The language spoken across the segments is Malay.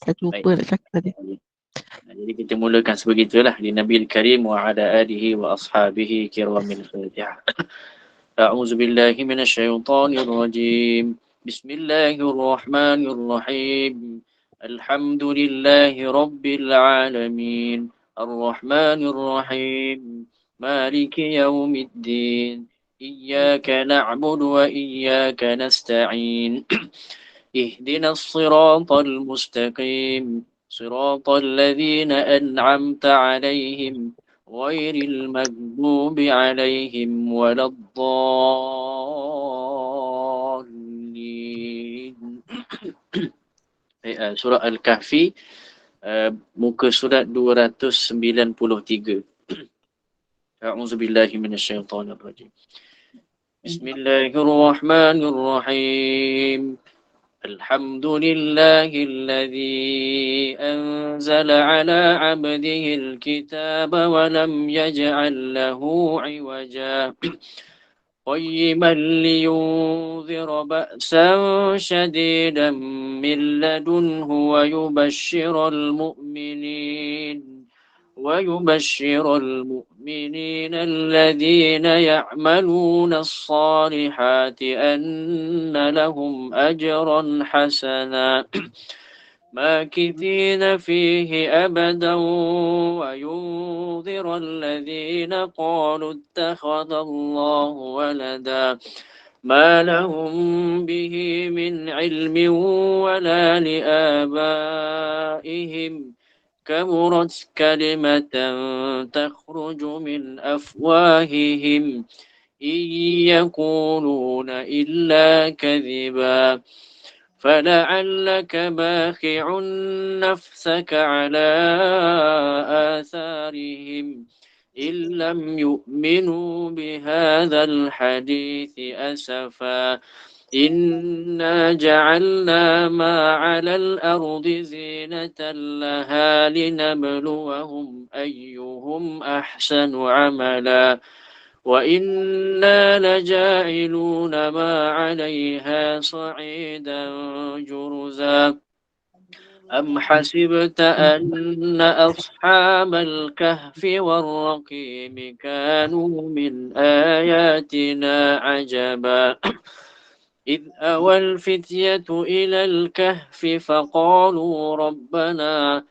Saya Baik. lupa nak cakap tadi. Jadi kita mulakan sebegitulah di Nabil Karim wa ala alihi wa ashabihi kiramil Fatihah. A'udzu billahi minasyaitonir rajim. Bismillahirrahmanirrahim. Alhamdulillahi rabbil alamin. Arrahmanir rahim. Maliki yaumiddin. Iyyaka na'budu wa iyyaka nasta'in. اهدنا الصراط المستقيم صراط الذين أنعمت عليهم غير المغضوب عليهم ولا الضالين. Surah Al-Kahfi, muka surat 293. A'udzubillahi minasyaitonirrajim. Bismillahirrahmanirrahim. الحمد لله الذي أنزل على عبده الكتاب ولم يجعل له عوجا قيما لينذر بأسا شديدا من لدنه ويبشر المؤمنين الذين يعملون الصالحات أن لهم أجرا حسنا ماكثين فيه أبدا وينذر الذين قالوا اتخذ الله ولدا ما لهم به من علم ولا لآبائهم كبرت كلمة تخرج من أفواههم إن يقولون إلا كذبا فلعلك باخع نفسك على آثارهم إن لم يؤمنوا بهذا الحديث أسفا إنا جعلنا ما على الأرض زينة لها لنبلوهم أيهم أحسن عملا وإنا لجاعلون ما عليها صعيدا جرزا أم حسبت أن أصحاب الكهف والرقيم كانوا من آياتنا عجبا إذ أوى الفتية إلى الكهف فقالوا ربنا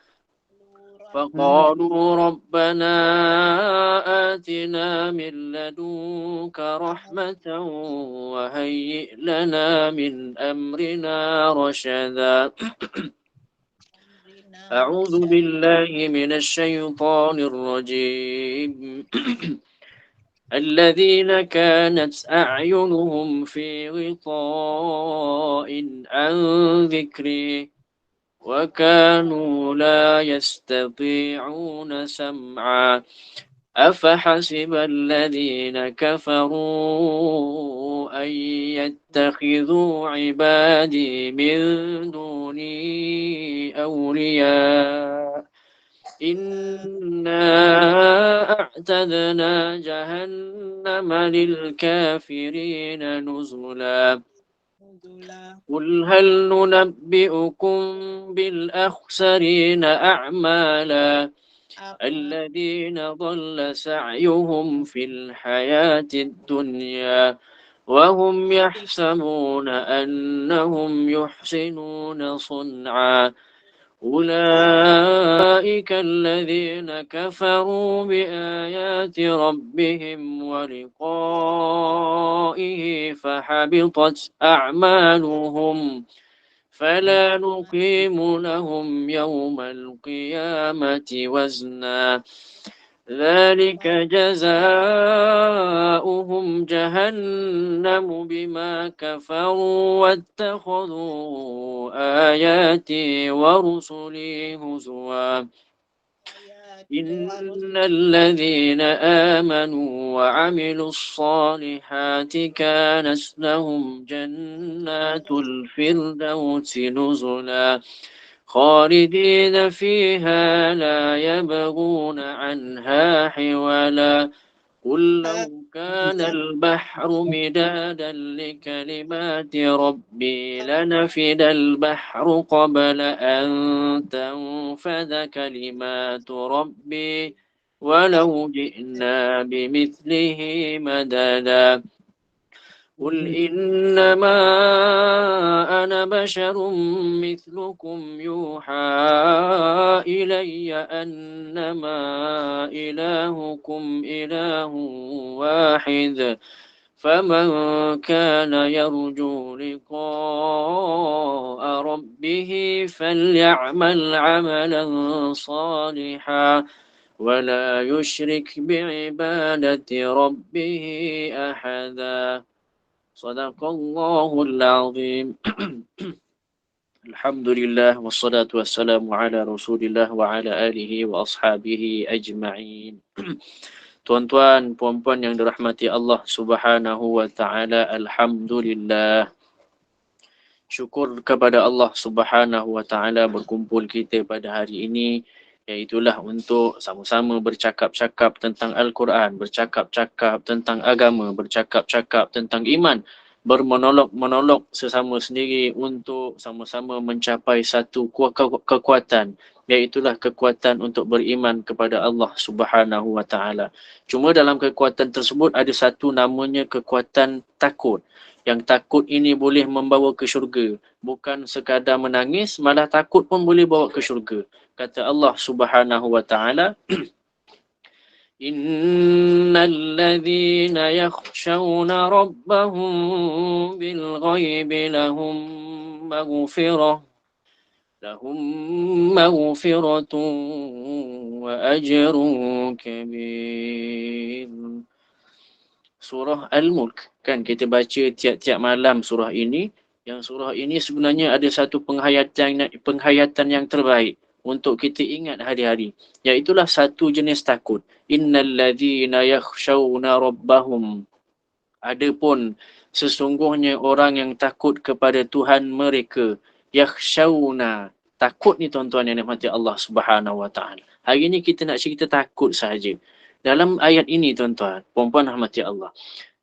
آتنا من لدنك رحمة وهيئ لنا من أمرنا رشدا أعوذ بالله من الشيطان الرجيم الذين كانت أعينهم في غطاء عن ذكري وكانوا لا يستطيعون سمعا أفحسب الذين كفروا أن يتخذوا عبادي من دوني أولياء إنا أعتدنا جهنم للكافرين نزلا قل هل ننبئكم بالأخسرين أعمالا الذين ضل سعيهم في الحياة الدنيا وهم يحسبون أنهم يحسنون صنعا أولئك الذين كفروا بآيات ربهم ولقائه فحبطت أعمالهم فلا نقيم لهم يوم القيامة وزنا ذلك جزاؤهم جهنم بما كفروا واتخذوا آياتي ورسلي هزوا إن الذين آمنوا وعملوا الصالحات كانت لهم جنات الفردوس نزلا خالدين فيها لا يبغون عنها حولا قل لو كان البحر مدادا لكلمات ربي لنفد البحر قبل أن تنفذ كلمات ربي ولو جئنا بمثله مددا قل إنما أنا بشر مثلكم يوحى إلي أنما إلهكم إله واحد فمن كان يرجو لقاء ربه فليعمل عملا صالحا ولا يشرك بعبادة ربه أحدا صدق الله العظيم. Alhamdulillah wassalatu wassalamu ala Rasulillah wa ala alihi wa ashabihi ajma'in. Tuan-tuan, puan-puan yang dirahmati Allah Subhanahu wa taala, alhamdulillah. Syukur kepada Allah Subhanahu wa taala berkumpul kita pada hari ini, iaitulah untuk sama-sama bercakap-cakap tentang Al-Quran, bercakap-cakap tentang agama, bercakap-cakap tentang iman, bermonolog-monolog sesama sendiri untuk sama-sama mencapai satu kekuatan, iaitulah kekuatan untuk beriman kepada Allah Subhanahu wa taala. Cuma dalam kekuatan tersebut ada satu namanya kekuatan takut. Yang takut ini boleh membawa ke syurga. Bukan sekadar menangis, malah takut pun boleh bawa ke syurga. Kata Allah Subhanahu wa taala, Innal ladzina yakhshawna rabbahum bil ghaibi lahum maghfiratun wa ajrun kabir. Surah Al-Mulk. Kan kita baca tiap-tiap malam surah ini. Yang surah ini sebenarnya ada satu penghayatan yang terbaik untuk kita ingat hari-hari. Iaitulah satu jenis takut. Innal ladzina yakhshawna rabbahum. Adapun sesungguhnya orang yang takut kepada Tuhan mereka. Yakhshawna. Takut ni tuan-tuan yang dirahmati Allah Subhanahu wa taala. Hari ini kita nak cerita takut sahaja. Dalam ayat ini tuan-tuan, puan-puan rahmati Allah.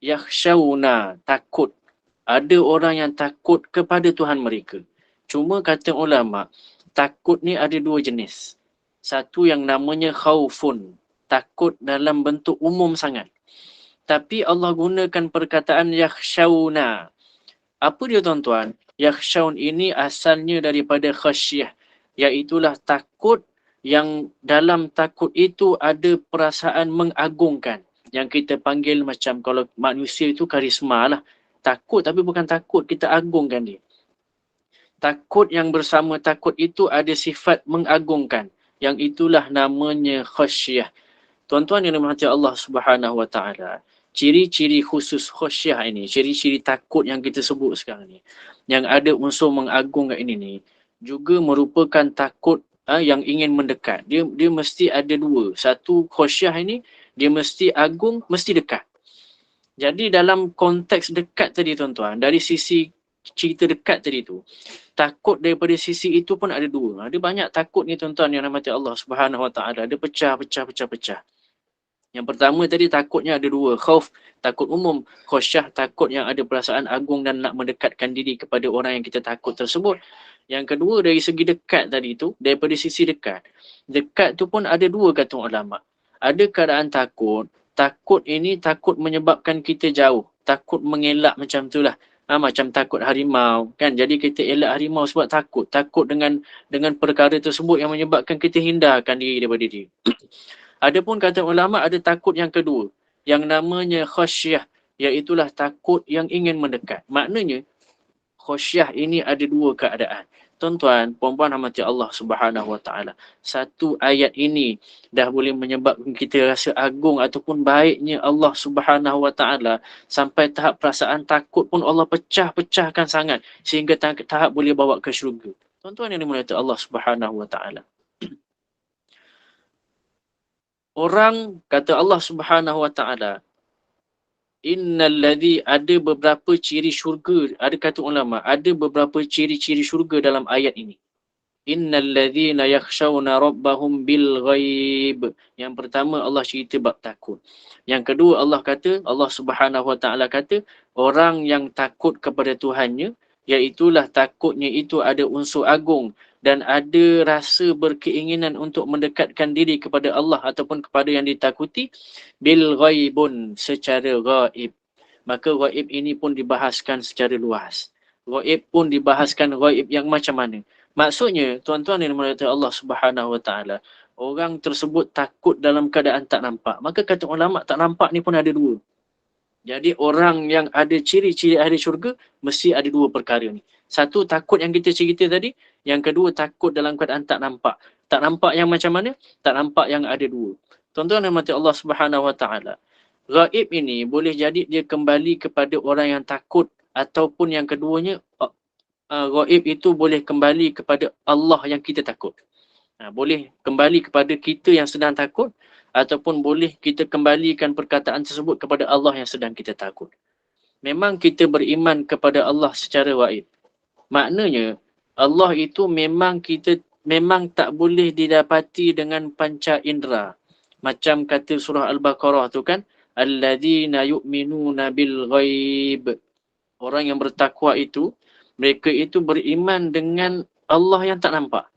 Yakhshawna, takut. Ada orang yang takut kepada Tuhan mereka. Cuma kata ulama, takut ni ada dua jenis. Satu yang namanya khaufun, takut dalam bentuk umum sangat. Tapi Allah gunakan perkataan yakhshawna. Apa dia tuan-tuan? Yakhshawn ini asalnya daripada khasyah, iaitulah takut yang dalam takut itu ada perasaan mengagungkan. Yang kita panggil macam kalau manusia itu karisma lah. Takut tapi bukan takut, kita agungkan dia. Takut yang bersama takut itu ada sifat mengagungkan. Yang itulah namanya khasyah. Tuan-tuan yang dirahmati Allah Subhanahu wa taala, ciri-ciri khusus khasyah ini, ciri-ciri takut yang kita sebut sekarang ni, yang ada unsur mengagungkan ini ni, juga merupakan takut yang ingin mendekat. Dia mesti ada dua. Satu, khasyah ini, dia mesti agung, mesti dekat. Jadi dalam konteks dekat tadi tuan-tuan, dari sisi cerita dekat tadi tu, takut daripada sisi itu pun ada dua. Ada banyak takut ni tuan-tuan yang dirahmati Allah Subhanahu wa taala. Ada pecah. Yang pertama tadi takutnya ada dua. Khauf, takut umum. Khasyah, takut yang ada perasaan agung dan nak mendekatkan diri kepada orang yang kita takut tersebut. Yang kedua dari segi dekat tadi tu, daripada sisi dekat. Dekat tu pun ada dua kata ulama. Ada keadaan takut. Takut ini takut menyebabkan kita jauh. Takut mengelak macam tu lah. Macam takut harimau kan. Jadi kita elak harimau sebab takut. Takut dengan perkara tersebut yang menyebabkan kita hindarkan diri daripada dia. Adapun kata ulama ada takut yang kedua, yang namanya khasyah, iaitulah takut yang ingin mendekat. Maknanya khasyah ini ada dua keadaan. Tuan-tuan, puan-puan rahmati Allah Subhanahu wa taala. Satu ayat ini dah boleh menyebabkan kita rasa agung ataupun baiknya Allah Subhanahu wa taala, sampai tahap perasaan takut pun Allah pecah-pecahkan sangat sehingga tahap boleh bawa ke syurga. Tuan-tuan yang dimuliakan Allah Subhanahu wa taala. Orang kata Allah Subhanahu wa taala, innal ladzi, ada beberapa ciri syurga, ada kata ulama, ada beberapa ciri-ciri syurga dalam ayat ini. Innal ladzina yakhshawna rabbahum bil ghaib. Yang pertama Allah cerita bab takut. Yang kedua Allah kata, Allah Subhanahu Wa Taala kata, orang yang takut kepada Tuhannya, iaitulah takutnya itu ada unsur agung dan ada rasa berkeinginan untuk mendekatkan diri kepada Allah ataupun kepada yang ditakuti bil ghaibun, secara ghaib. Maka ghaib ini pun dibahaskan secara luas. Ghaib pun dibahaskan ghaib yang macam mana. Maksudnya, tuan-tuan yang dimuliakan Allah Subhanahu Wa Taala, orang tersebut takut dalam keadaan tak nampak. Maka kata ulama, tak nampak ni pun ada dua. Jadi orang yang ada ciri-ciri ahli syurga, mesti ada dua perkara ni. Satu, takut yang kita cerita tadi. Yang kedua, takut dalam keadaan tak nampak. Tak nampak yang macam mana? Tak nampak yang ada dua. Tuan-tuan yang mati Allah Subhanahu Wa Taala, ghaib ini boleh jadi dia kembali kepada orang yang takut, ataupun yang keduanya, ghaib itu boleh kembali kepada Allah yang kita takut. Boleh kembali kepada kita yang sedang takut, ataupun boleh kita kembalikan perkataan tersebut kepada Allah yang sedang kita takut. Memang kita beriman kepada Allah secara ghaib. Maknanya Allah itu memang tak boleh didapati dengan panca indera. Macam kata surah Al-Baqarah tu kan, alladzina yu'minuna bil ghaib. Orang yang bertakwa itu, mereka itu beriman dengan Allah yang tak nampak.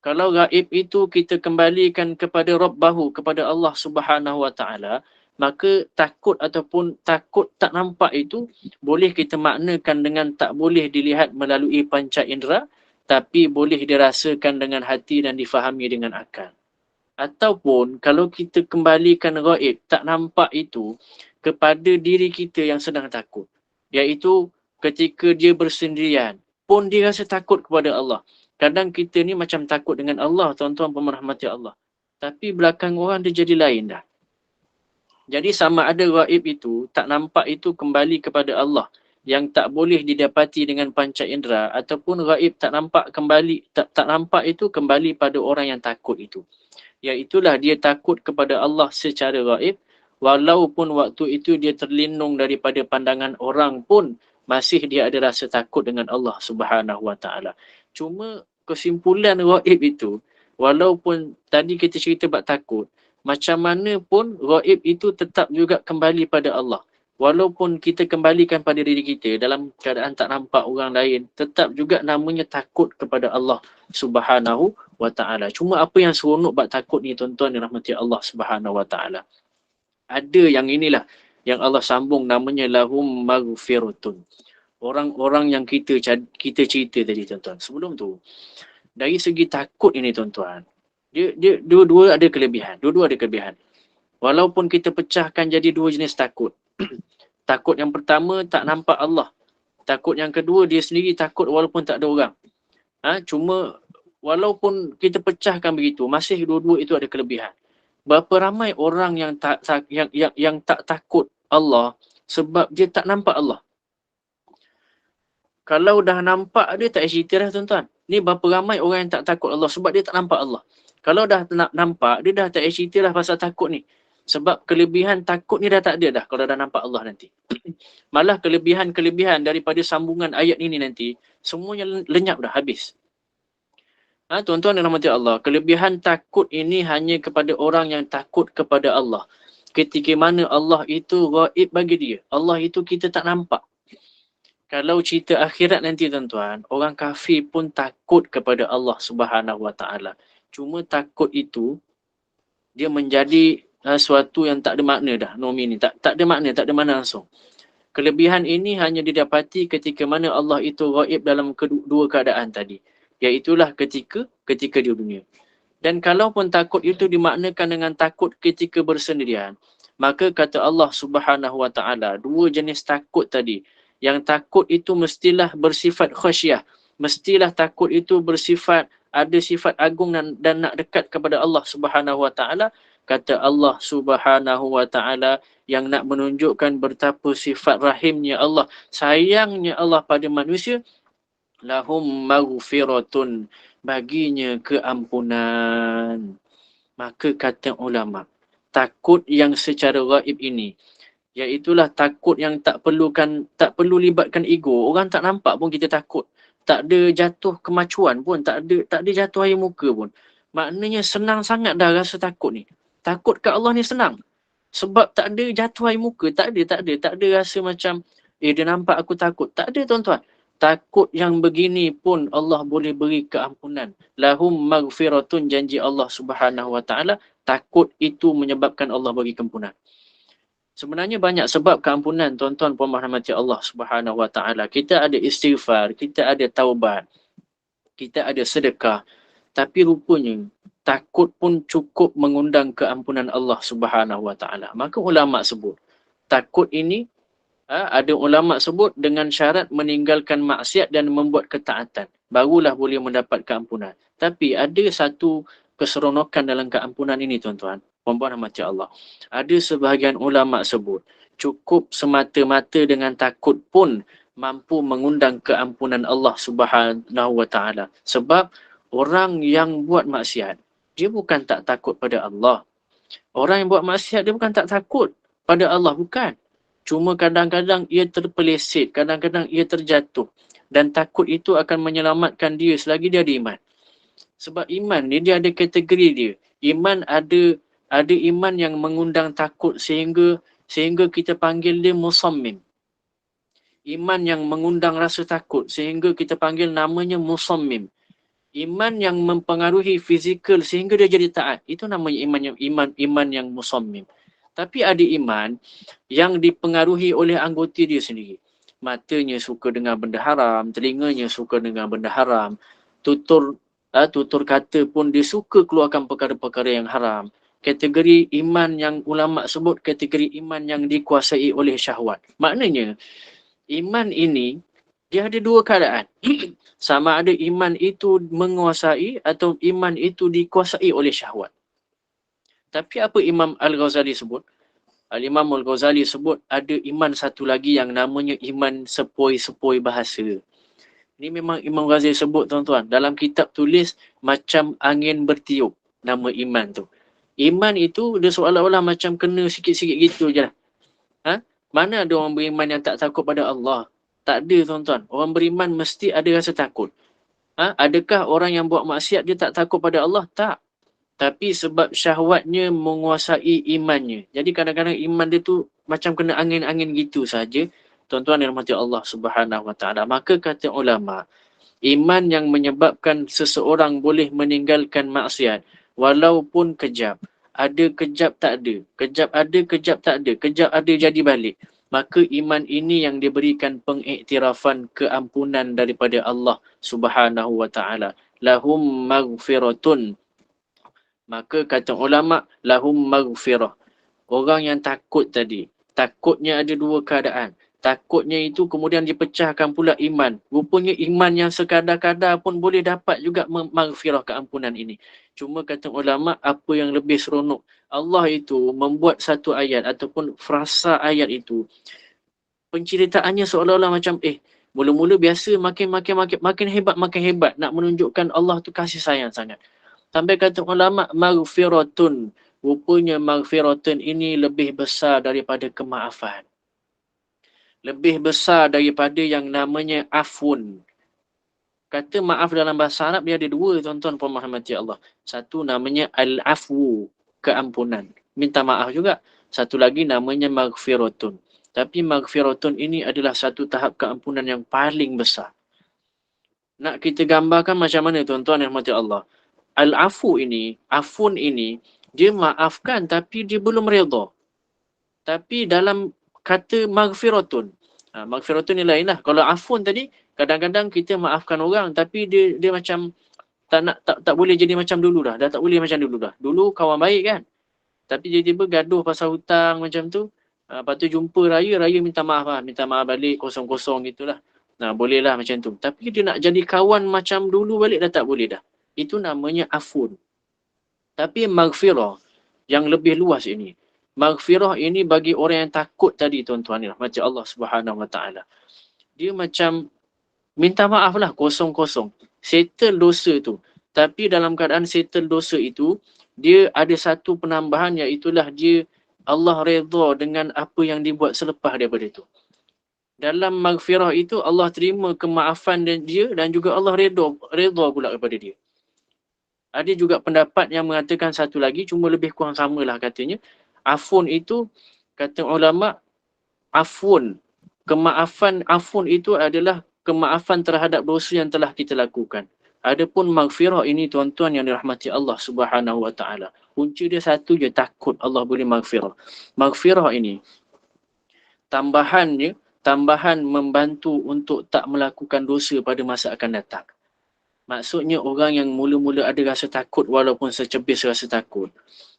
Kalau gaib itu kita kembalikan kepada Rabbahu, kepada Allah Subhanahu Wa Taala, maka takut ataupun takut tak nampak itu boleh kita maknakan dengan tak boleh dilihat melalui panca indera, tapi boleh dirasakan dengan hati dan difahami dengan akal. Ataupun kalau kita kembalikan gaib tak nampak itu kepada diri kita yang sedang takut, iaitu ketika dia bersendirian pun dia rasa takut kepada Allah. Kadang kita ni macam takut dengan Allah, tuan-tuan pemerhati Allah. Tapi belakang orang dia jadi lain dah. Jadi sama ada gaib itu, tak nampak itu kembali kepada Allah yang tak boleh didapati dengan panca indera, ataupun gaib tak nampak kembali, tak nampak itu kembali pada orang yang takut itu. Iaitulah dia takut kepada Allah secara gaib, walaupun waktu itu dia terlindung daripada pandangan orang pun, masih dia ada rasa takut dengan Allah Subhanahu Wa Taala. Cuma kesimpulan gaib itu, walaupun tadi kita cerita bab takut, macam mana pun gaib itu tetap juga kembali pada Allah. Walaupun kita kembalikan pada diri kita dalam keadaan tak nampak orang lain, tetap juga namanya takut kepada Allah Subhanahu Wa Taala. Cuma apa yang seronok bab takut ni tuan-tuan yang rahmati Allah Subhanahu Wa Taala, ada yang inilah yang Allah sambung namanya lahum maghfiratun. Orang-orang yang kita cerita tadi tuan-tuan. Sebelum tu, dari segi takut ini tuan-tuan, dia dua-dua ada kelebihan. Dua-dua ada kelebihan. Walaupun kita pecahkan jadi dua jenis takut. Takut yang pertama tak nampak Allah. Takut yang kedua dia sendiri takut walaupun tak ada orang. Cuma walaupun kita pecahkan begitu, masih dua-dua itu ada kelebihan. Berapa ramai orang yang tak takut Allah sebab dia tak nampak Allah. Kalau dah nampak dia tak cerita dah tuan-tuan. Ni berapa ramai orang yang tak takut Allah sebab dia tak nampak Allah. Kalau dah nampak, dia dah tak cerita dah pasal takut ni. Sebab kelebihan takut ni dah tak ada dah kalau dah nampak Allah nanti. Malah kelebihan-kelebihan daripada sambungan ayat ini nanti, semuanya lenyap dah, habis. Tuan-tuan dan rahmati Allah, kelebihan takut ini hanya kepada orang yang takut kepada Allah. Ketika mana Allah itu gaib bagi dia. Allah itu kita tak nampak. Kalau cerita akhirat nanti tuan-tuan, orang kafir pun takut kepada Allah Subhanahu Wa Taala. Cuma takut itu, dia menjadi suatu yang tak ada makna dah. Nomi ni tak ada makna, tak ada makna langsung. Kelebihan ini hanya didapati ketika mana Allah itu gaib dalam kedua keadaan tadi. Iaitulah ketika di dunia. Dan kalaupun takut itu dimaknakan dengan takut ketika bersendirian, maka kata Allah Subhanahu Wa Taala, dua jenis takut tadi. Yang takut itu mestilah bersifat khasyah. Mestilah takut itu bersifat, ada sifat agung dan nak dekat kepada Allah Subhanahu Wa Taala. Kata Allah Subhanahu Wa Taala yang nak menunjukkan betapa sifat rahimnya Allah, sayangnya Allah pada manusia, lahum maghfiratun, baginya keampunan. Maka kata ulama, takut yang secara gaib ini, iaitulah takut yang tak perlu libatkan ego. Orang tak nampak pun kita takut. tak ada jatuh kemacuan pun, tak ada jatuh air muka pun. Maknanya senang sangat dah rasa takut ni. Takut kat Allah ni senang. Sebab tak ada jatuh air muka, tak ada rasa macam dia nampak aku takut. Tak ada tuan-tuan. Takut yang begini pun Allah boleh beri keampunan. Lahum maghfiratun, janji Allah Subhanahu Wa Taala. Takut itu menyebabkan Allah bagi keampunan. Sebenarnya banyak sebab keampunan tuan-tuan puan rahmati Allah Subhanahu Wa Taala. Kita ada istighfar, kita ada taubat, kita ada sedekah. Tapi rupanya takut pun cukup mengundang keampunan Allah Subhanahu Wa Taala. Maka ulama sebut takut ini ada ulama sebut dengan syarat meninggalkan maksiat dan membuat ketaatan. Barulah boleh mendapat keampunan. Tapi ada satu keseronokan dalam keampunan ini tuan-tuan. Puan-puan rahmati Allah. Ada sebahagian ulama sebut cukup semata-mata dengan takut pun mampu mengundang keampunan Allah Subhanahu Wa Taala. Sebab orang yang buat maksiat, dia bukan tak takut pada Allah. Orang yang buat maksiat, dia bukan tak takut pada Allah. Bukan. Cuma kadang-kadang ia terpeleset, kadang-kadang ia terjatuh. Dan takut itu akan menyelamatkan dia selagi dia ada iman. Sebab iman ni dia ada kategori dia. Iman ada iman yang mengundang takut sehingga kita panggil dia musammim. Iman yang mengundang rasa takut sehingga kita panggil namanya musammim. Iman yang mempengaruhi fizikal sehingga dia jadi taat. Itu namanya iman yang musammim. Tapi ada iman yang dipengaruhi oleh anggota dia sendiri. Matanya suka dengar benda haram, telinganya suka dengar benda haram, tutur kata pun dia suka keluarkan perkara-perkara yang haram. Kategori iman yang ulama sebut kategori iman yang dikuasai oleh syahwat. Maknanya iman ini dia ada dua keadaan. Sama ada iman itu menguasai atau iman itu dikuasai oleh syahwat. Tapi apa Imam Al-Ghazali sebut? Al-Imam Al-Ghazali sebut ada iman satu lagi yang namanya iman sepoi-sepoi bahasa. Ini memang Imam Ghazali sebut tuan-tuan. Dalam kitab tulis macam angin bertiup nama iman tu. Iman itu dia seolah-olah macam kena sikit-sikit gitu je lah. Mana ada orang beriman yang tak takut pada Allah? Tak ada tuan-tuan. Orang beriman mesti ada rasa takut. Adakah orang yang buat maksiat dia tak takut pada Allah? Tak. Tapi sebab syahwatnya menguasai imannya. Jadi kadang-kadang iman dia tu macam kena angin-angin gitu saja. Tuan-tuan yang rahmati Allah Subhanahu Wa Taala. Maka kata ulama, iman yang menyebabkan seseorang boleh meninggalkan maksiat walaupun kejap. Ada kejap tak ada. Kejap ada, kejap tak ada. Kejap ada jadi balik. Maka iman ini yang diberikan pengiktirafan keampunan daripada Allah Subhanahu Wa Taala. Lahum maghfiratun. Maka kata ulama, lahum maghfirah. Orang yang takut tadi, takutnya ada dua keadaan. Takutnya itu kemudian dipecahkan pula iman. Rupanya iman yang sekadar-kadar pun boleh dapat juga maghfirah keampunan ini. Cuma kata ulama, apa yang lebih seronok, Allah itu membuat satu ayat ataupun frasa ayat itu, penceritaannya seolah-olah macam mula-mula biasa makin hebat nak menunjukkan Allah tu kasih sayang sangat. Sampai kata ulama, maghfiratun. Rupanya maghfiratun ini lebih besar daripada kemaafan. Lebih besar daripada yang namanya afun. Kata maaf dalam bahasa Arab dia ada dua tuan-tuan puan rahmati Allah. Satu namanya al-afwu, keampunan. Minta maaf juga. Satu lagi namanya maghfiratun. Tapi maghfiratun ini adalah satu tahap keampunan yang paling besar. Nak kita gambarkan macam mana tuan-tuan yang rahmati Allah. Al-afu ini, afun ini, dia maafkan tapi dia belum redha. Tapi dalam kata maghfiratun. Maghfiratun ni lain lah. Kalau afun tadi, kadang-kadang kita maafkan orang tapi dia macam tak boleh jadi macam dulu dah. Dah tak boleh macam dulu dah. Dulu kawan baik kan. Tapi tiba-tiba gaduh pasal hutang macam tu. Lepas tu jumpa raya minta maaf lah. Minta maaf balik kosong-kosong gitulah. Boleh lah macam tu. Tapi dia nak jadi kawan macam dulu balik dah tak boleh dah. Itu namanya afun. Tapi maghfirah yang lebih luas ini. Maghfirah ini bagi orang yang takut tadi tuan-tuan ni. Macam Allah Subhanahu Wa Taala. Dia macam minta maaf lah kosong-kosong. Settle dosa tu. Tapi dalam keadaan settle dosa itu, dia ada satu penambahan iaitulah dia Allah redha dengan apa yang dibuat selepas daripada itu. Dalam maghfirah itu Allah terima kemaafan dia dan juga Allah redha pula kepada dia. Ada juga pendapat yang mengatakan satu lagi, cuma lebih kurang samalah katanya. Afun itu, kata ulama, kemaafan afun itu adalah kemaafan terhadap dosa yang telah kita lakukan. Adapun maghfirah ini tuan-tuan yang dirahmati Allah Subhanahu Wa Taala. Kunci dia satu je, takut Allah boleh maghfirah. Maghfirah ini tambahan membantu untuk tak melakukan dosa pada masa akan datang. Maksudnya orang yang mula-mula ada rasa takut walaupun secebis rasa takut.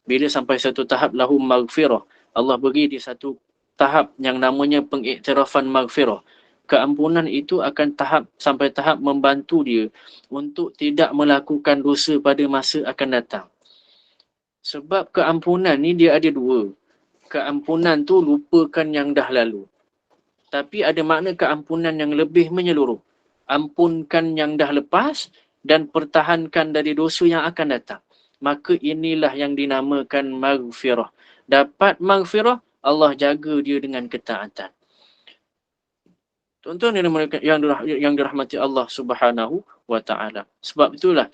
Bila sampai satu tahap lahum maghfirah, Allah beri di satu tahap yang namanya pengiktirafan maghfirah. Keampunan itu akan sampai tahap membantu dia untuk tidak melakukan dosa pada masa akan datang. Sebab keampunan ni dia ada dua. Keampunan tu lupakan yang dah lalu. Tapi ada makna keampunan yang lebih menyeluruh. Ampunkan yang dah lepas dan pertahankan dari dosa yang akan datang. Maka inilah yang dinamakan maghfirah. Dapat maghfirah, Allah jaga dia dengan ketaatan. Tuan-tuan yang dirahmati Allah Subhanahu Wa Taala. Sebab itulah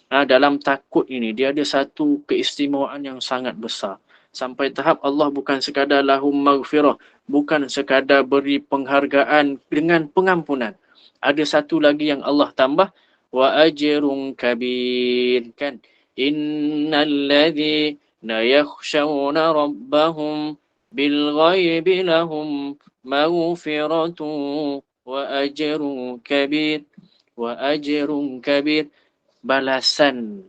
dalam takut ini dia ada satu keistimewaan yang sangat besar. Sampai tahap Allah bukan sekadar lahum maghfirah, bukan sekadar beri penghargaan dengan pengampunan. Ada satu lagi yang Allah tambah, wa ajrun kabir, kan? Innal ladzina yakhshawna rabbahum bil ghaibi lahum maghfiratun wa ajrun kabir. Wa ajrun kabir. Balasan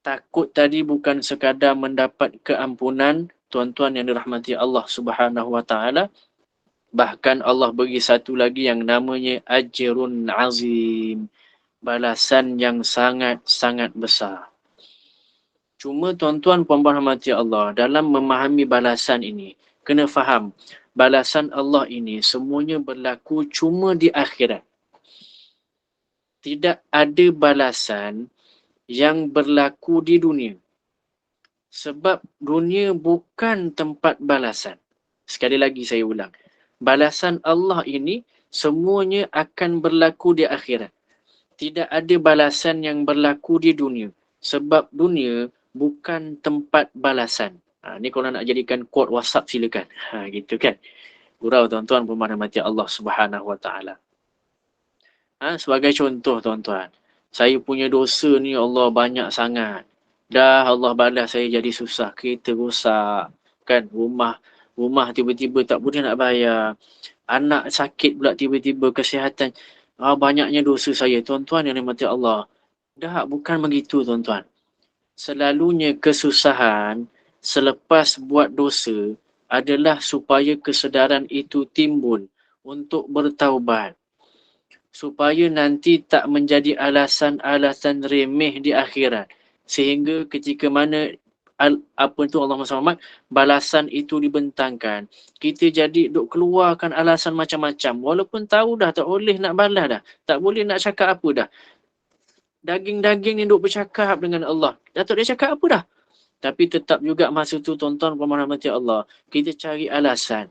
takut tadi bukan sekadar mendapat keampunan, tuan-tuan yang dirahmati Allah Subhanahu Wa Taala. Bahkan Allah bagi satu lagi yang namanya ajrun azim. Balasan yang sangat-sangat besar. Cuma tuan-tuan puan-puan rahmati Allah, dalam memahami balasan ini, kena faham, balasan Allah ini semuanya berlaku cuma di akhirat. Tidak ada balasan yang berlaku di dunia. Sebab dunia bukan tempat balasan. Sekali lagi saya ulang. Balasan Allah ini semuanya akan berlaku di akhirat. Tidak ada balasan yang berlaku di dunia. Sebab dunia bukan tempat balasan. Ni kalau nak jadikan quote WhatsApp silakan. Gitu kan. Gurau tuan-tuan pemerhati Allah Subhanahu Wa Taala. Sebagai contoh tuan-tuan. Saya punya dosa ni Allah banyak sangat. Dah Allah balas saya jadi susah. Kereta rosak. Kan rumah tiba-tiba tak boleh nak bayar. Anak sakit pula tiba-tiba kesihatan. Banyaknya dosa saya. Tuan-tuan yang dirahmati Allah. Dah bukan begitu tuan-tuan. Selalunya kesusahan selepas buat dosa adalah supaya kesedaran itu timbul untuk bertaubat. Supaya nanti tak menjadi alasan-alasan remeh di akhirat. Sehingga ketika mana Allahumma salli balasan itu dibentangkan, kita jadi duk keluarkan alasan macam-macam. Walaupun tahu dah tak boleh nak balas dah. Tak boleh nak cakap apa dah. Daging-daging ni duk bercakap dengan Allah. Datuk dia cakap apa dah? Tapi tetap juga masa tu tuan-tuan rahmati Allah, kita cari alasan.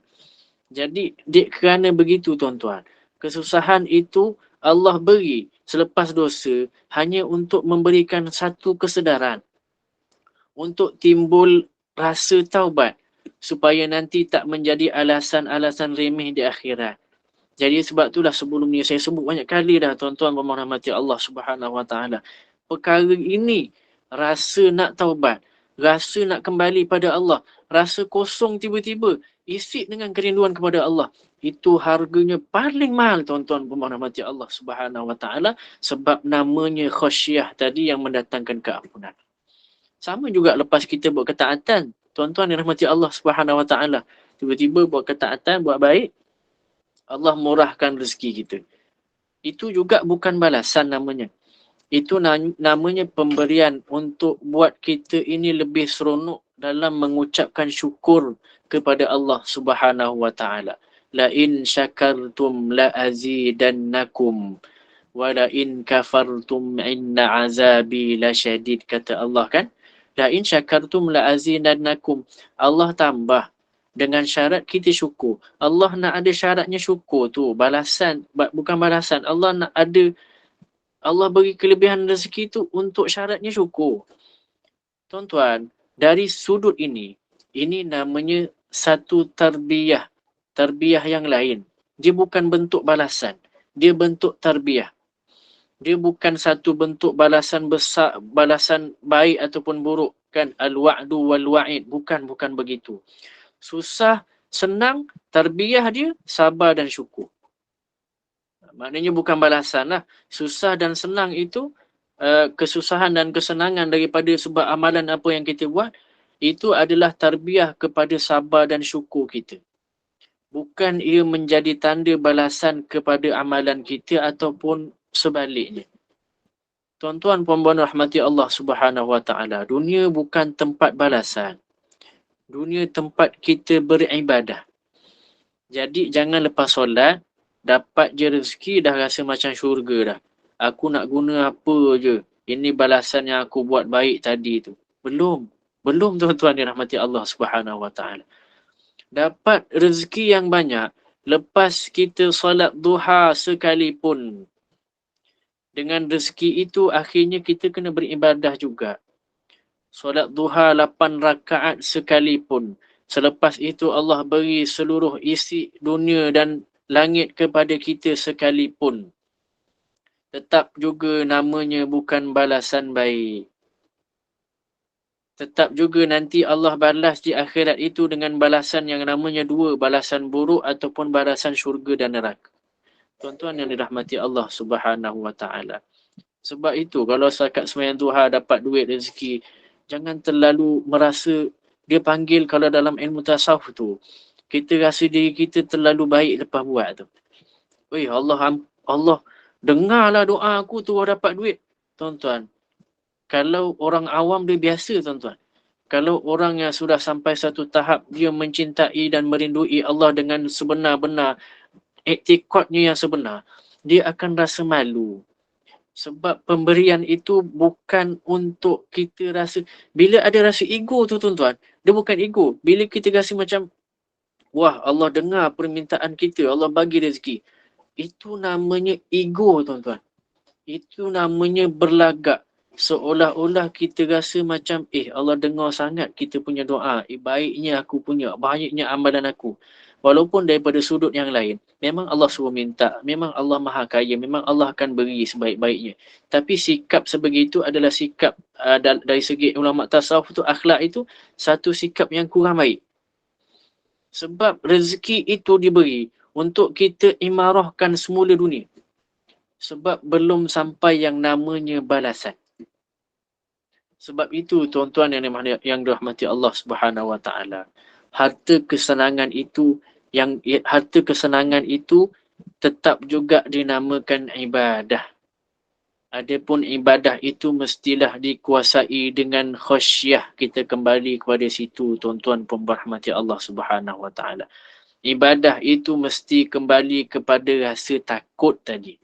Jadi kerana begitu tuan-tuan, kesusahan itu Allah beri selepas dosa hanya untuk memberikan satu kesedaran. Untuk timbul rasa taubat. Supaya nanti tak menjadi alasan-alasan remeh di akhirat. Jadi sebab itulah sebelum ni saya sebut banyak kali dah tuan-tuan rahmati Allah Subhanahu Wa Taala. Perkara ini, rasa nak taubat, rasa nak kembali pada Allah, rasa kosong tiba-tiba, isi dengan kerinduan kepada Allah. Itu harganya paling mahal tuan-tuan rahmati Allah Subhanahu Wa Taala sebab namanya khasyah tadi yang mendatangkan keampunan. Sama juga lepas kita buat ketaatan, tuan-tuan yang rahmati Allah Subhanahu Wa Taala, tiba-tiba buat ketaatan, buat baik, Allah murahkan rezeki kita. Itu juga bukan balasan namanya. Itu namanya pemberian untuk buat kita ini lebih seronok dalam mengucapkan syukur kepada Allah Subhanahu Wa Taala. La in syakartum la azidannakum wa la in kafartum inna azabi lasyadid, kata Allah kan. La in syakartum la azidannakum. Allah tambah. dengan syarat kita syukur. Allah nak ada syaratnya syukur tu. Balasan, bukan balasan. Allah nak ada, Allah beri kelebihan rezeki tu untuk syaratnya syukur. Tuan-tuan, dari sudut ini namanya satu tarbiyah. Tarbiyah yang lain. Dia bukan bentuk balasan. Dia bentuk tarbiyah. Dia bukan satu bentuk balasan besar, balasan baik ataupun buruk. Kan? Al-wa'du wal-wa'id. Bukan begitu. Susah, senang, tarbiyah dia, sabar dan syukur. Maknanya bukan balasan lah. Susah dan senang itu, kesusahan dan kesenangan daripada sebab amalan apa yang kita buat, itu adalah tarbiyah kepada sabar dan syukur kita. Bukan ia menjadi tanda balasan kepada amalan kita ataupun sebaliknya. Tuan-tuan puan-puan rahmati Allah Subhanahu Wa Taala, dunia bukan tempat balasan. Dunia tempat kita beribadah. Jadi jangan lepas solat, dapat je rezeki dah rasa macam syurga dah. Aku nak guna apa je. Ini balasan yang aku buat baik tadi tu. Belum tuan-tuan dirahmati Allah Subhanahu Wa Taala. Dapat rezeki yang banyak, lepas kita solat duha sekalipun. Dengan rezeki itu akhirnya kita kena beribadah juga. Solat duha 8 rakaat sekalipun. Selepas itu Allah beri seluruh isi dunia dan langit kepada kita sekalipun. Tetap juga namanya bukan balasan baik. Tetap juga nanti Allah balas di akhirat itu dengan balasan yang namanya dua. Balasan buruk ataupun balasan syurga dan neraka. Tuan-tuan yang dirahmati Allah Subhanahu Wa Taala. Sebab itu kalau setakat sembahyang duha dapat duit rezeki, jangan terlalu merasa, dia panggil kalau dalam ilmu tasawuf tu, kita rasa diri kita terlalu baik lepas buat tu. Weh, Allah dengarlah doa aku tu dapat duit. Tuan-tuan, kalau orang awam dia biasa tuan-tuan. Kalau orang yang sudah sampai satu tahap dia mencintai dan merindui Allah dengan sebenar-benar, iktikadnya yang sebenar, dia akan rasa malu. Sebab pemberian itu bukan untuk kita rasa, bila ada rasa ego tu tuan-tuan, dia bukan ego. Bila kita rasa macam, wah Allah dengar permintaan kita, Allah bagi rezeki. Itu namanya ego tuan-tuan. Itu namanya berlagak. Seolah-olah kita rasa macam, Allah dengar sangat kita punya doa. Baiknya aku punya, baiknya amalan aku. Walaupun daripada sudut yang lain, memang Allah suruh minta, memang Allah maha kaya, memang Allah akan beri sebaik-baiknya. Tapi sikap sebegitu adalah sikap dari segi ulama tasawuf tu, akhlak itu, satu sikap yang kurang baik. Sebab rezeki itu diberi untuk kita imarahkan semula dunia. Sebab belum sampai yang namanya balasan. Sebab itu tuan-tuan yang dirahmati Allah Subhanahu Wa Taala, harta kesenangan itu tetap juga dinamakan ibadah. Adapun ibadah itu mestilah dikuasai dengan khasyah. Kita kembali kepada situ tuan-tuan rahmati Allah Subhanahu Wa Taala. Ibadah itu mesti kembali kepada rasa takut tadi.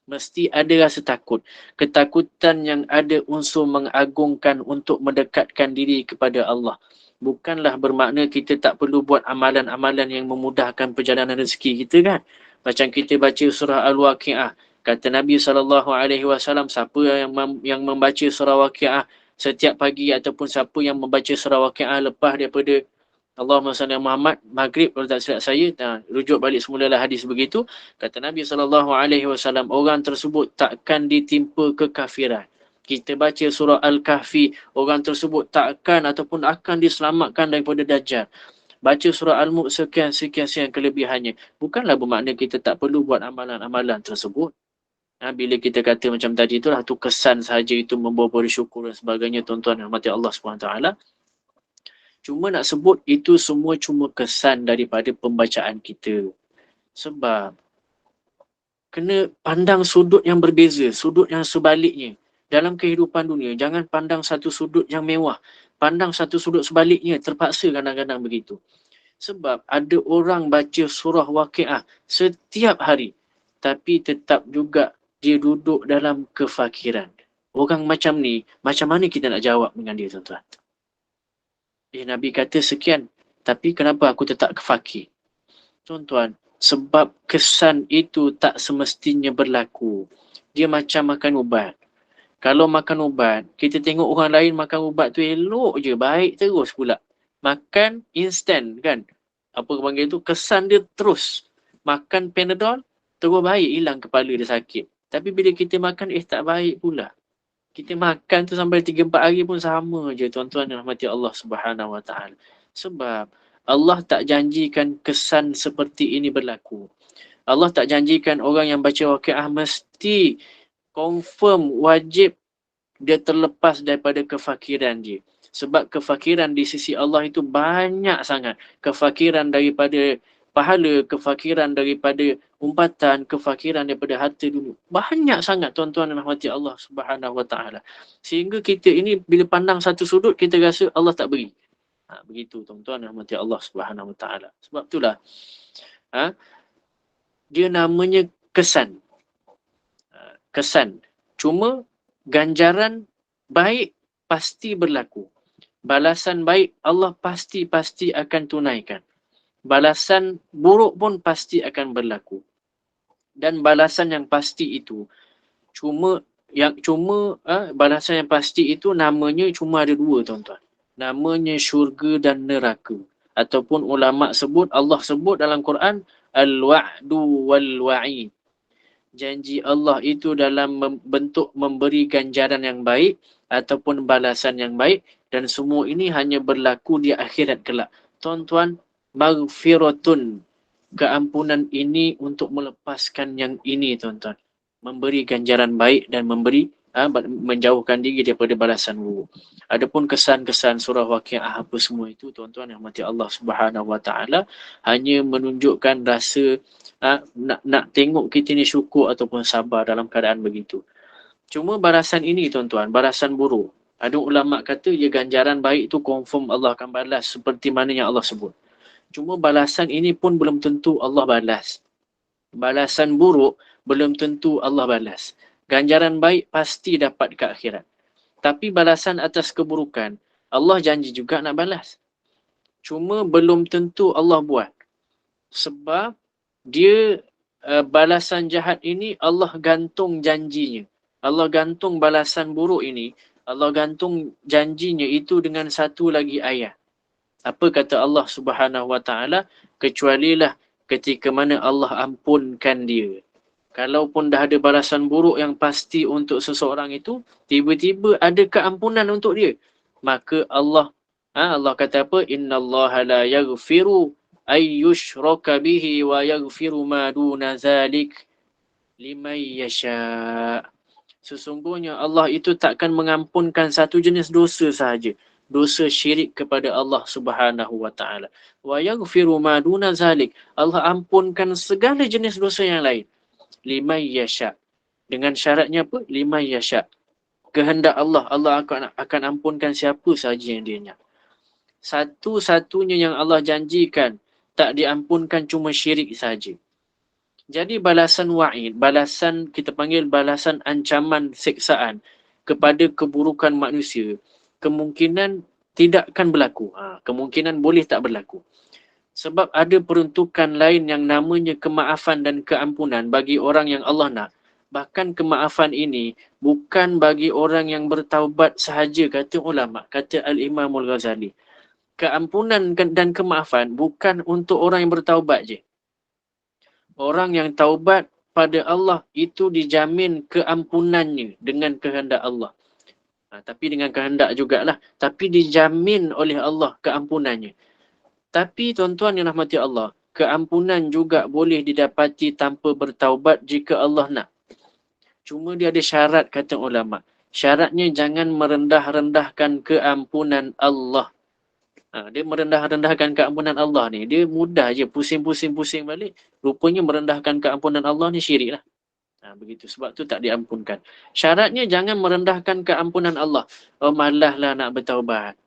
Mesti ada rasa takut. Ketakutan yang ada unsur mengagungkan untuk mendekatkan diri kepada Allah. Bukanlah bermakna kita tak perlu buat amalan-amalan yang memudahkan perjalanan rezeki kita kan. Macam kita baca surah Al-Waqi'ah. Kata Nabi SAW, siapa yang membaca surah Waqi'ah setiap pagi ataupun siapa yang membaca surah Waqi'ah lepas daripada Allahumma salli Muhammad, maghrib kalau tak silap saya, rujuk balik semulalah hadis begitu. Kata Nabi SAW, orang tersebut takkan ditimpa kekafiran. Kita baca surah Al-Kahfi, orang tersebut takkan ataupun akan diselamatkan daripada Dajjal. Baca surah Al-Mulk sekian kelebihannya. Bukanlah bermakna kita tak perlu buat amalan-amalan tersebut. Bila kita kata macam tadi itulah, tu kesan sahaja itu membawa pada syukur dan sebagainya tuan-tuan dan rahmati Allah SWT. Cuma nak sebut itu semua cuma kesan daripada pembacaan kita. Sebab kena pandang sudut yang berbeza, sudut yang sebaliknya. Dalam kehidupan dunia, jangan pandang satu sudut yang mewah. Pandang satu sudut sebaliknya, terpaksa kadang-kadang begitu. Sebab ada orang baca surah Waqi'ah setiap hari, tapi tetap juga dia duduk dalam kefakiran. Orang macam ni, macam mana kita nak jawab dengan dia tuan-tuan? Nabi kata sekian. Tapi kenapa aku tetap fakir? Tuan-tuan, sebab kesan itu tak semestinya berlaku. Dia macam makan ubat. Kalau makan ubat, kita tengok orang lain makan ubat tu elok je, baik terus pula. Makan instan kan. Apa panggil tu, kesan dia terus. Makan Panadol, terus baik, hilang kepala dia sakit. Tapi bila kita makan, tak baik pula. Kita makan tu sampai 3-4 hari pun sama je, tuan-tuan yang rahmati Allah Subhanahu Wa Taala. Sebab Allah tak janjikan kesan seperti ini berlaku. Allah tak janjikan orang yang baca waqiah mesti confirm wajib dia terlepas daripada kefakiran dia. Sebab kefakiran di sisi Allah itu banyak sangat. Kefakiran daripada pahala, kefakiran daripada umpatan, kefakiran daripada harta dulu. Banyak sangat tuan-tuan dan rahmati Allah Subhanahu Wa Taala. Sehingga kita ini bila pandang satu sudut, kita rasa Allah tak beri. Begitu tuan-tuan dan rahmati Allah Subhanahu Wa Taala. Sebab itulah dia namanya kesan. Kesan. Cuma ganjaran baik pasti berlaku. Balasan baik Allah pasti akan tunaikan. Balasan buruk pun pasti akan berlaku. Dan balasan yang pasti itu balasan yang pasti itu namanya cuma ada dua, tuan-tuan. Namanya syurga dan neraka. Ataupun ulama sebut, Allah sebut dalam Quran, al-wa'du wal-wa'id. Janji Allah itu dalam bentuk memberi ganjaran yang baik ataupun balasan yang baik, dan semua ini hanya berlaku di akhirat kelak. Tuan-tuan, maghfiratun, keampunan ini untuk melepaskan yang ini, tuan-tuan. Memberi ganjaran baik dan menjauhkan diri daripada balasan buruk. Adapun kesan-kesan surah Waqiah apa semua itu, tuan-tuan yang mati Allah Subhanahu Wa Taala, hanya menunjukkan rasa nak tengok kita ni syukur ataupun sabar dalam keadaan begitu. Cuma balasan ini, tuan-tuan, balasan buruk. Ada ulama kata ya ganjaran baik itu confirm Allah akan balas seperti mana yang Allah sebut. Cuma balasan ini pun belum tentu Allah balas. Balasan buruk belum tentu Allah balas. Ganjaran baik pasti dapat ke akhirat. Tapi balasan atas keburukan, Allah janji juga nak balas. Cuma belum tentu Allah buat. Sebab dia balasan jahat ini Allah gantung janjinya. Allah gantung balasan buruk ini, Allah gantung janjinya itu dengan satu lagi ayat. Apa kata Allah Subhanahu Wa Taala? Kecualilah ketika mana Allah ampunkan dia. Kalaupun dah ada balasan buruk yang pasti untuk seseorang itu, tiba-tiba ada keampunan untuk dia. Maka Allah kata apa? Innallaha la yaghfiru ayyushraka bihi wa yaghfiru ma duna zalik liman yasha. Sesungguhnya Allah itu takkan mengampunkan satu jenis dosa sahaja. Dosa syirik kepada Allah Subhanahu Wa Taala. Wa yaghfiru ma duna zalik. Allah ampunkan segala jenis dosa yang lain. Liman yasha. Dengan syaratnya apa? Liman yasha. Kehendak Allah, Allah akan ampunkan siapa sahaja yang dia nak. Satu-satunya yang Allah janjikan tak diampunkan cuma syirik sahaja. Jadi balasan wa'id, balasan kita panggil balasan ancaman siksaan kepada keburukan manusia, kemungkinan tidak akan berlaku. Kemungkinan boleh tak berlaku. Sebab ada peruntukan lain yang namanya kemaafan dan keampunan bagi orang yang Allah nak. Bahkan kemaafan ini bukan bagi orang yang bertaubat sahaja, kata ulama, kata Al-Imam Al-Ghazali. Keampunan dan kemaafan bukan untuk orang yang bertaubat je. Orang yang taubat pada Allah itu dijamin keampunannya dengan kehendak Allah. Tapi dengan kehendak jugalah. Tapi dijamin oleh Allah keampunannya. Tapi tuan-tuan yang rahmati Allah, keampunan juga boleh didapati tanpa bertaubat jika Allah nak. Cuma dia ada syarat, kata ulama. Syaratnya jangan merendah-rendahkan keampunan Allah. Dia merendah-rendahkan keampunan Allah ni. Dia mudah je pusing-pusing balik. Rupanya merendahkan keampunan Allah ni syirik lah. Begitu. Sebab tu tak diampunkan. Syaratnya jangan merendahkan keampunan Allah. Malah lah nak bertaubat.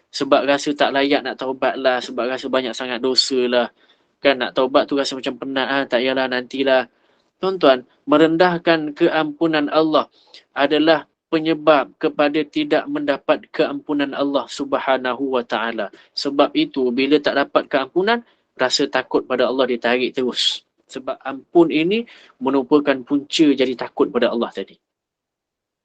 Sebab rasa tak layak nak taubat lah. Sebab rasa banyak sangat dosa lah. Kan nak taubat tu rasa macam penat. Tak yalah nantilah. Tuan-tuan, merendahkan keampunan Allah adalah penyebab kepada tidak mendapat keampunan Allah Subhanahu wa taala. Sebab itu bila tak dapat keampunan, rasa takut pada Allah ditarik terus. Sebab ampun ini merupakan punca jadi takut pada Allah tadi.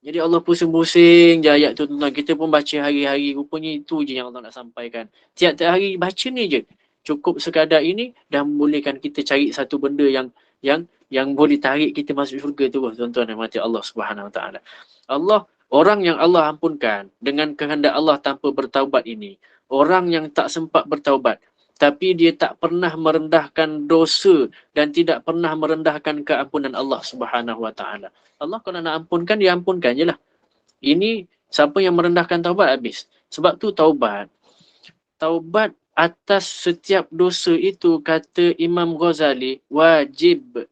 Jadi Allah pusing-pusing je ayat tu tuan-tuan. Kita pun baca hari-hari. Rupanya itu je yang Allah nak sampaikan. Tiap-tiap hari baca ni je. Cukup sekadar ini dah membolehkan kita cari satu benda yang boleh tarik kita masuk syurga tu, tuan-tuan dan mati Allah Subhanahu Wa Taala. Allah, orang yang Allah ampunkan dengan kehendak Allah tanpa bertaubat ini, orang yang tak sempat bertaubat, tapi dia tak pernah merendahkan dosa dan tidak pernah merendahkan keampunan Allah Subhanahu Wa Taala. Allah kalau nak ampunkan, dia ampunkan je lah. Ini siapa yang merendahkan taubat habis. Sebab tu taubat atas setiap dosa itu, kata Imam Ghazali, wajib.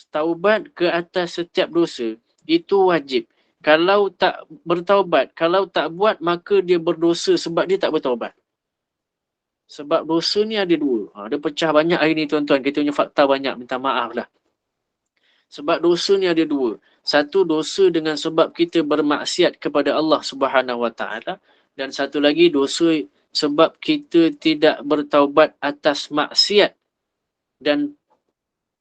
Taubat ke atas setiap dosa itu wajib. Kalau tak bertaubat, kalau tak buat, maka dia berdosa sebab dia tak bertaubat. Sebab dosa ni ada dua. Dia pecah banyak hari ni tuan-tuan. Kita punya fakta banyak, minta maaf lah. Sebab dosa ni ada dua. Satu, dosa dengan sebab kita bermaksiat kepada Allah Subhanahu Wa Taala, dan satu lagi dosa sebab kita tidak bertaubat atas maksiat. Dan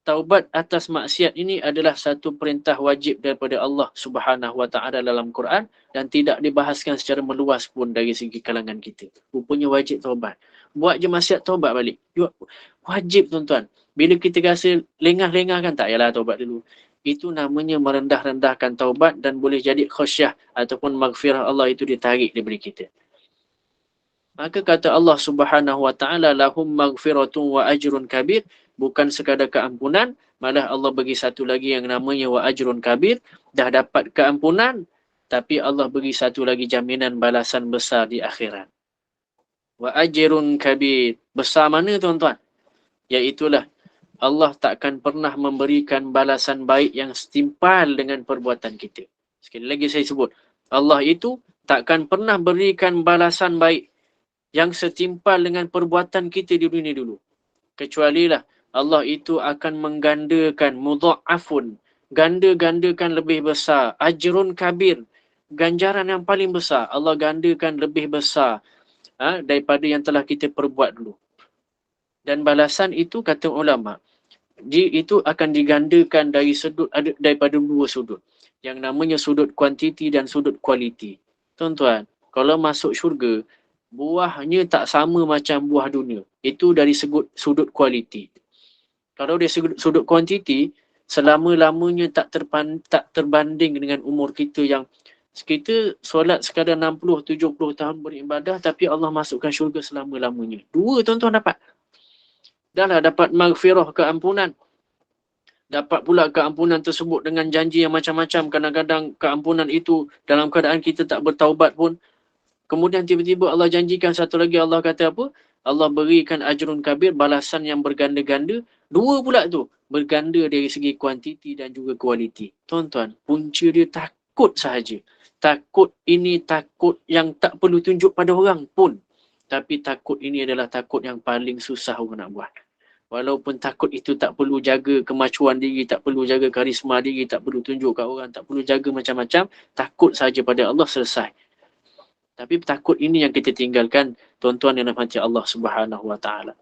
taubat atas maksiat ini adalah satu perintah wajib daripada Allah Subhanahu Wa Taala dalam Quran dan tidak dibahaskan secara meluas pun dari segi kalangan kita. Rupanya wajib taubat. Buat je maksiat, taubat balik. Wajib tuan-tuan. Bila kita rasa lengah-lengah kan, tak yalah taubat dulu. Itu namanya merendah-rendahkan taubat dan boleh jadi khusyah ataupun maghfirah Allah itu ditarik daripada kita. Maka kata Allah Subhanahu Wa Taala, lahum maghfiratun wa ajrun kabir, bukan sekadar keampunan, malah Allah bagi satu lagi yang namanya wa ajrun kabir. Dah dapat keampunan, tapi Allah bagi satu lagi jaminan balasan besar di akhirat. Wa ajrun kabir. Besar mana tuan-tuan? Iaitulah Allah takkan pernah memberikan balasan baik yang setimpal dengan perbuatan kita. Sekali lagi saya sebut, Allah itu takkan pernah berikan balasan baik yang setimpal dengan perbuatan kita di dunia dulu. Kecualilah Allah itu akan menggandakan, mudha'afun, ganda-gandakan lebih besar, ajrun kabir, ganjaran yang paling besar, Allah gandakan lebih besar daripada yang telah kita perbuat dulu. Dan balasan itu, kata ulama, itu akan digandakan daripada dua sudut. Yang namanya sudut kuantiti dan sudut kualiti. Tuan-tuan, kalau masuk syurga, buahnya tak sama macam buah dunia. Itu dari sudut kualiti. Kalau dari sudut kuantiti, selama-lamanya tak terbanding dengan umur kita yang kita solat sekadar 60-70 tahun beribadah, tapi Allah masukkan syurga selama-lamanya. Dua tuan-tuan dapat. Dahlah dapat maghfirah, keampunan. Dapat pula keampunan tersebut dengan janji yang macam-macam. Kadang-kadang keampunan itu dalam keadaan kita tak bertaubat pun. Kemudian tiba-tiba Allah janjikan satu lagi, Allah kata apa? Allah berikan ajrun kabir, balasan yang berganda-ganda. Dua pula tu, berganda dari segi kuantiti dan juga kualiti. Tuan-tuan, punca dia takut sahaja. Takut ini takut yang tak perlu tunjuk pada orang pun. Tapi takut ini adalah takut yang paling susah orang nak buat. Walaupun takut itu tak perlu jaga kemacuan diri, tak perlu jaga karisma diri, tak perlu tunjuk kat orang, tak perlu jaga macam-macam. Takut saja pada Allah, selesai. Tapi takut ini yang kita tinggalkan, tuan-tuan yang dirahmati Allah Subhanahu Wa Taala.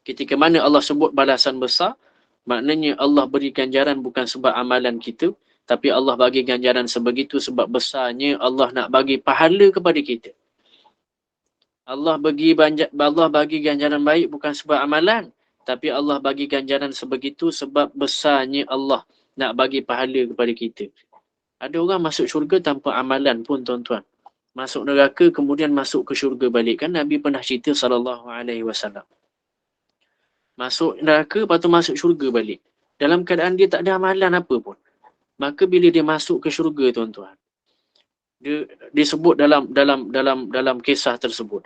Ketika mana Allah sebut balasan besar, maknanya Allah beri ganjaran bukan sebab amalan kita, tapi Allah bagi ganjaran sebegitu sebab besarnya Allah nak bagi pahala kepada kita. Allah bagi ganjaran baik bukan sebab amalan, tapi Allah bagi ganjaran sebegitu sebab besarnya Allah nak bagi pahala kepada kita. Ada orang masuk syurga tanpa amalan pun tuan-tuan. Masuk neraka kemudian masuk ke syurga balik. Kan Nabi pernah cerita SAW. Masuk neraka lepas tu masuk syurga balik. Dalam keadaan dia tak ada amalan apa pun. Maka bila dia masuk ke syurga tuan-tuan, dia sebut dalam kisah tersebut,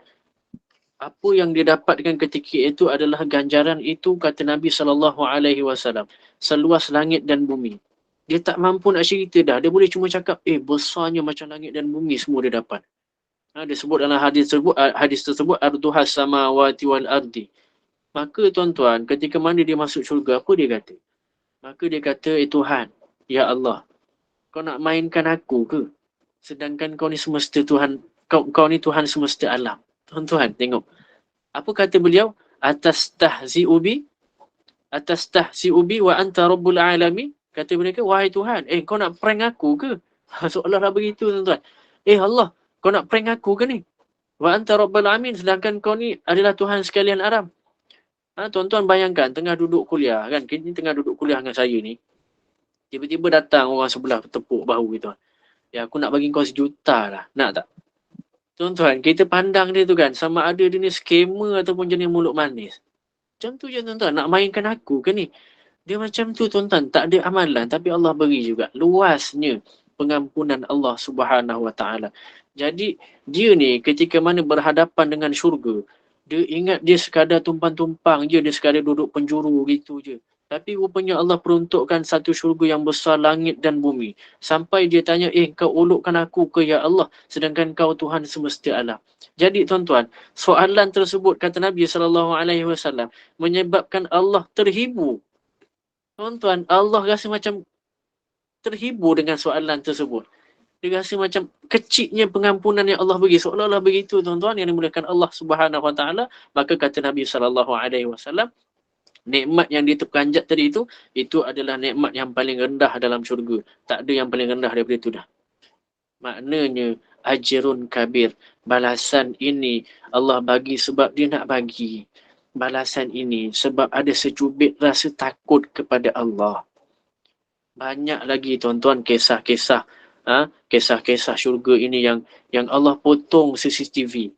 apa yang dia dapatkan ketika itu adalah ganjaran itu, kata Nabi SAW, seluas langit dan bumi. Dia tak mampu nak cerita dah. Dia boleh cuma cakap, besarnya macam langit dan bumi semua dia dapat. Dia sebut dalam hadis tersebut, arduhas samawati wal ardi. Maka tuan-tuan, ketika mana dia masuk syurga, apa dia kata? Maka dia kata, Tuhan, ya Allah, Kau nak mainkan aku ke? Sedangkan kau ni semesta Tuhan, kau ni Tuhan semesta alam. Tuan-tuan, tengok. Apa kata beliau? Atastahzi'u bi wa anta rabbul alamin. Kata mereka, wahai Tuhan, kau nak prank aku ke? Seolah-olah begitu, tuan-tuan. Allah, kau nak prank aku ke ni? Wa anta rabbul alamin, sedangkan kau ni adalah Tuhan sekalian alam. Tuan-tuan bayangkan, tengah duduk kuliah kan, kita tengah duduk kuliah dengan saya ni, tiba-tiba datang orang sebelah tepuk bahu gitu. Ya, aku nak bagi kau 1 juta lah. Nak tak? Tuan-tuan, kita pandang dia tu kan, sama ada dia ni scammer ataupun jenis mulut manis. Macam tu je tuan-tuan, nak mainkan aku ke ni? Dia macam tu tuan-tuan, tak ada amalan tapi Allah beri juga. Luasnya pengampunan Allah Subhanahu Wa Taala. Jadi dia ni ketika mana berhadapan dengan syurga, dia ingat dia sekadar tumpang-tumpang je, dia sekadar duduk penjuru gitu je. Tapi rupanya Allah peruntukkan satu syurga yang besar langit dan bumi. Sampai dia tanya, kau ulukkan aku ke ya Allah, sedangkan kau Tuhan semesta alam. Jadi tuan-tuan, soalan tersebut kata Nabi SAW menyebabkan Allah terhibur. Tuan-tuan, Allah rasa macam terhibur dengan soalan tersebut. Dia rasa macam kecilnya pengampunan yang Allah bagi. Seolah-olah begitu tuan-tuan yang dimuliakan Allah Subhanahu Wa Taala. Maka kata Nabi SAW, nikmat yang diterperanjat tadi itu adalah nikmat yang paling rendah dalam syurga. Tak ada yang paling rendah daripada itu dah. Maknanya ajrun kabir. Balasan ini Allah bagi sebab dia nak bagi. Balasan ini sebab ada secubit rasa takut kepada Allah. Banyak lagi tuan-tuan kisah-kisah kisah-kisah syurga ini yang Allah potong CCTV.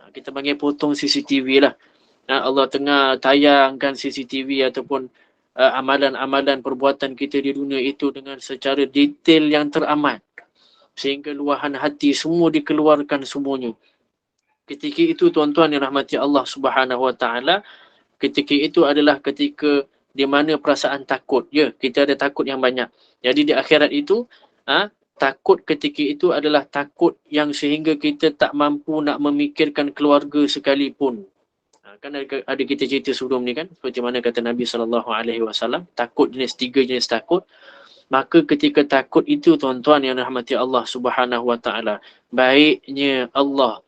Kita panggil potong CCTV lah. Allah tengah tayangkan CCTV ataupun amalan-amalan perbuatan kita di dunia itu dengan secara detail yang teramat. Sehingga luahan hati semua dikeluarkan semuanya. Ketika itu tuan-tuan yang rahmati Allah Subhanahu Wa Taala, ketika itu adalah ketika di mana perasaan takut. Ya, kita ada takut yang banyak. Jadi di akhirat itu, takut ketika itu adalah takut yang sehingga kita tak mampu nak memikirkan keluarga sekalipun. Kan ada kita cerita sebelum ni kan, seperti mana kata Nabi SAW, takut jenis 3 jenis takut. Maka ketika takut itu tuan-tuan yang rahmati Allah Subhanahu Wa Taala, baiknya Allah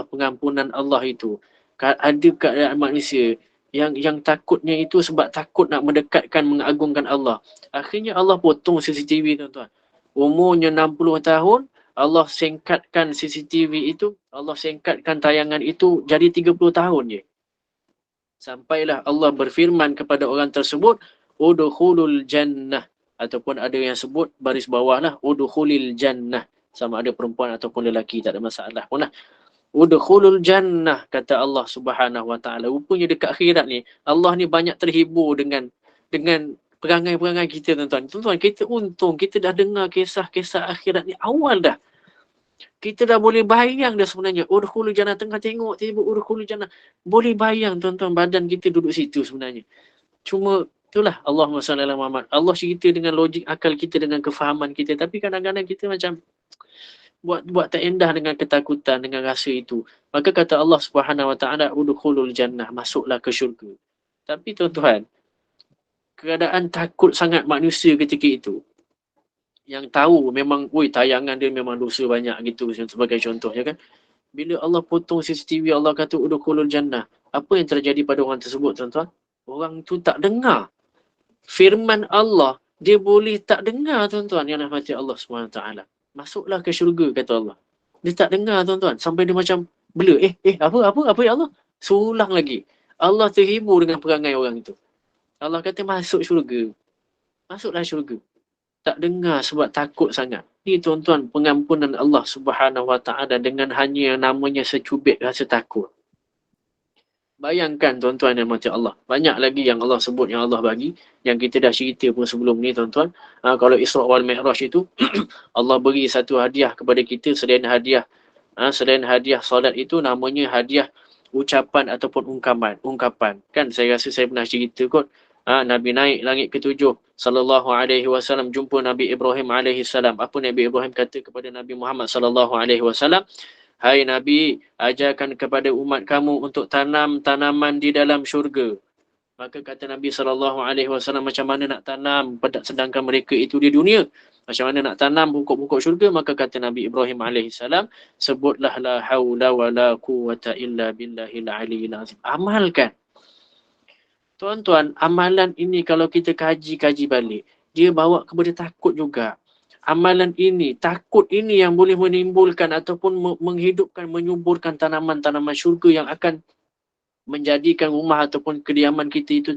pengampunan Allah itu. Ada keadaan manusia yang takutnya itu sebab takut nak mendekatkan, mengagungkan Allah. Akhirnya Allah potong CCTV tuan-tuan. Umurnya 60 tahun, Allah singkatkan CCTV itu, Allah singkatkan tayangan itu jadi 30 tahun je. Sampailah Allah berfirman kepada orang tersebut, udkhulul jannah. Ataupun ada yang sebut baris bawah lah, udkhulil jannah. Sama ada perempuan ataupun lelaki, tak ada masalah pun lah. Udkhulul jannah, kata Allah Subhanahu Wa Taala. Rupanya dekat akhirat ni, Allah ni banyak terhibur dengan perangai-perangai kita tuan-tuan. Tuan-tuan, kita untung kita dah dengar kisah-kisah akhirat ni awal dah. Kita dah boleh bayang dah sebenarnya. Udkhulul jannah, tengah tengok tiba udkhulul jannah. Boleh bayang tuan-tuan, badan kita duduk situ sebenarnya. Cuma itulah Allahumma salli ala Muhammad. Allah cerita dengan logik akal kita, dengan kefahaman kita. Tapi kadang-kadang kita macam buat tak endah dengan ketakutan, dengan rasa itu. Maka kata Allah Subhanahu Wa Taala, udkhulul jannah, masuklah ke syurga. Tapi tuan-tuan, keadaan takut sangat manusia ketika itu, yang tahu memang tayangan dia memang dosa banyak gitu sebagai contohnya kan. Bila Allah potong CCTV, Allah kata udkhulul jannah, apa yang terjadi pada orang tersebut tuan-tuan? Orang tu tak dengar firman Allah, dia boleh tak dengar tuan-tuan yang rahmati Allah SWT. Masuklah ke syurga kata Allah. Dia tak dengar tuan-tuan, sampai dia macam bela. Apa ya Allah? Sulang lagi. Allah terhibur dengan perangai orang itu. Allah kata masuk syurga. Masuklah syurga. Tak dengar sebab takut sangat. Ni tuan-tuan, pengampunan Allah Subhanahu Wa Taala dengan hanya namanya secubit rasa takut. Bayangkan tuan-tuan yang mati Allah. Banyak lagi yang Allah sebut, yang Allah bagi. Yang kita dah cerita pun sebelum ni tuan-tuan. Kalau Isra' wal Mi'raj itu, Allah beri satu hadiah kepada kita selain hadiah solat itu, namanya hadiah ucapan ataupun ungkapan. Kan saya rasa saya pernah cerita kot. Nabi naik langit ke-7 sallallahu alaihi wasallam, jumpa Nabi Ibrahim alaihi salam. Apa Nabi Ibrahim kata kepada Nabi Muhammad sallallahu alaihi wasallam? Hai Nabi, ajarkan kepada umat kamu untuk tanam tanaman di dalam syurga. Maka kata Nabi sallallahu alaihi wasallam, macam mana nak tanam sedangkan mereka itu di dunia? Macam mana nak tanam pokok-pokok syurga? Maka kata Nabi Ibrahim alaihissalam, sebutlah la haula wa la quwata illa billahil aliyyil azim. Amalkan. Tuan-tuan, amalan ini kalau kita kaji balik, dia bawa kepada takut juga. Amalan ini, takut ini yang boleh menimbulkan ataupun menghidupkan, menyuburkan tanaman-tanaman syurga yang akan menjadikan rumah ataupun kediaman kita itu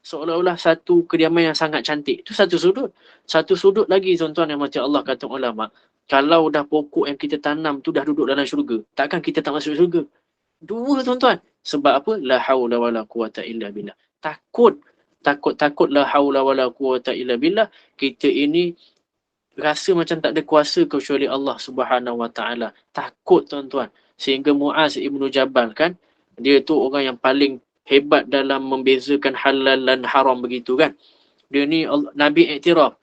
seolah-olah satu kediaman yang sangat cantik. Itu satu sudut. Satu sudut lagi tuan-tuan yang macam Allah kata ulama, kalau dah pokok yang kita tanam tu dah duduk dalam syurga, takkan kita tak masuk syurga? Dua tuan-tuan. Sebab apa? La haula wala quwata illa billah. Takut la haula wala quwata illa billah. Kita ini rasa macam tak ada kuasa kecuali Allah Subhanahu wa taala. Takut tuan-tuan. Sehingga Muaz Ibnu Jabal kan, dia tu orang yang paling hebat dalam membezakan halal dan haram begitu kan. Dia ni Nabi iktiraf,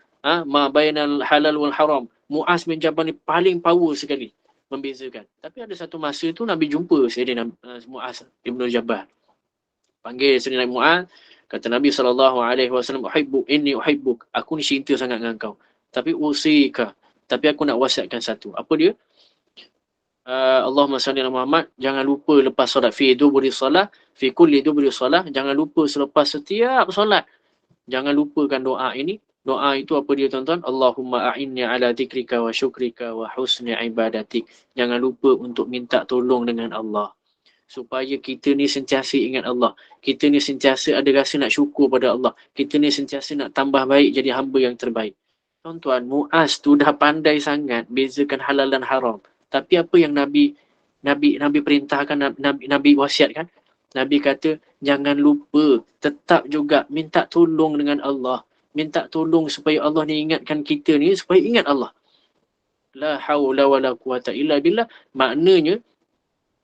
ma bainal halal wal haram. Muaz bin Jabal ni paling power sekali membezakan. Tapi ada satu masa tu Nabi jumpa Sayyidina Muaz Ibnu Jabal. Panggil Sayyidina Muaz, kata Nabi SAW, inni uhibbuk. Aku ni cinta sangat dengan kau. Tapi usika. Tapi aku nak wasiatkan satu. Apa dia? Allahumma salli ala Muhammad. Jangan lupa lepas solat. Fi duburi solat. Fi kulli duburi solat. Jangan lupa selepas setiap solat. Jangan lupakan doa ini. Doa itu apa dia tuan-tuan? Allahumma a'inni ala dzikrika wa syukrika wa husni ibadatik. Jangan lupa untuk minta tolong dengan Allah. Supaya kita ni sentiasa ingat Allah. Kita ni sentiasa ada rasa nak syukur pada Allah. Kita ni sentiasa nak tambah baik jadi hamba yang terbaik. Tuan-tuan, Muaz tu dah pandai sangat bezakan halal dan haram. Tapi apa yang Nabi perintahkan, Nabi wasiatkan? Nabi kata, jangan lupa tetap juga minta tolong dengan Allah. Minta tolong supaya Allah ni ingatkan kita ni, supaya ingat Allah. La haula wa la quwata illa billah. Maknanya,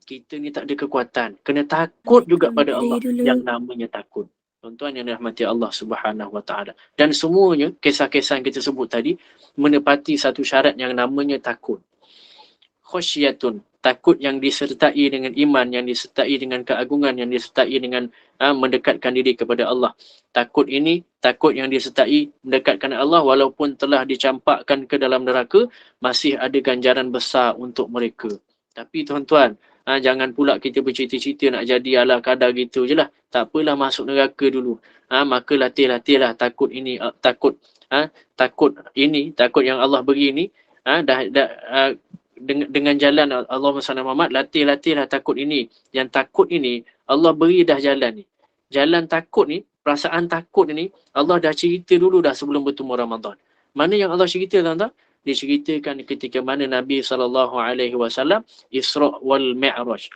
kita ni tak ada kekuatan. Kena takut juga pada Allah. Yang namanya takut. Tuan-tuan yang dirahmati Allah Subhanahu wa taala. Dan semuanya, kisah-kisah yang kita sebut tadi, menepati satu syarat yang namanya takut. Khosyatun, takut yang disertai dengan iman, yang disertai dengan keagungan, yang disertai dengan mendekatkan diri kepada Allah. Takut ini, takut yang disertai mendekatkan Allah walaupun telah dicampakkan ke dalam neraka, masih ada ganjaran besar untuk mereka. Tapi tuan-tuan, jangan pula kita bercita-cita nak jadi ala kadar gitu je lah. Tak apalah masuk neraka dulu. Maka latih-latihlah takut ini, takut yang Allah beri ini, dengan jalan Allahumma salli Muhammad, latih-latihlah takut ini. Yang takut ini Allah beri dah jalan ni. Jalan takut ni, perasaan takut ni Allah dah cerita dulu dah sebelum bertemu Ramadan. Mana yang Allah cerita tuan-tuan? Diceritakan ketika mana Nabi SAW Isra' wal Mi'raj.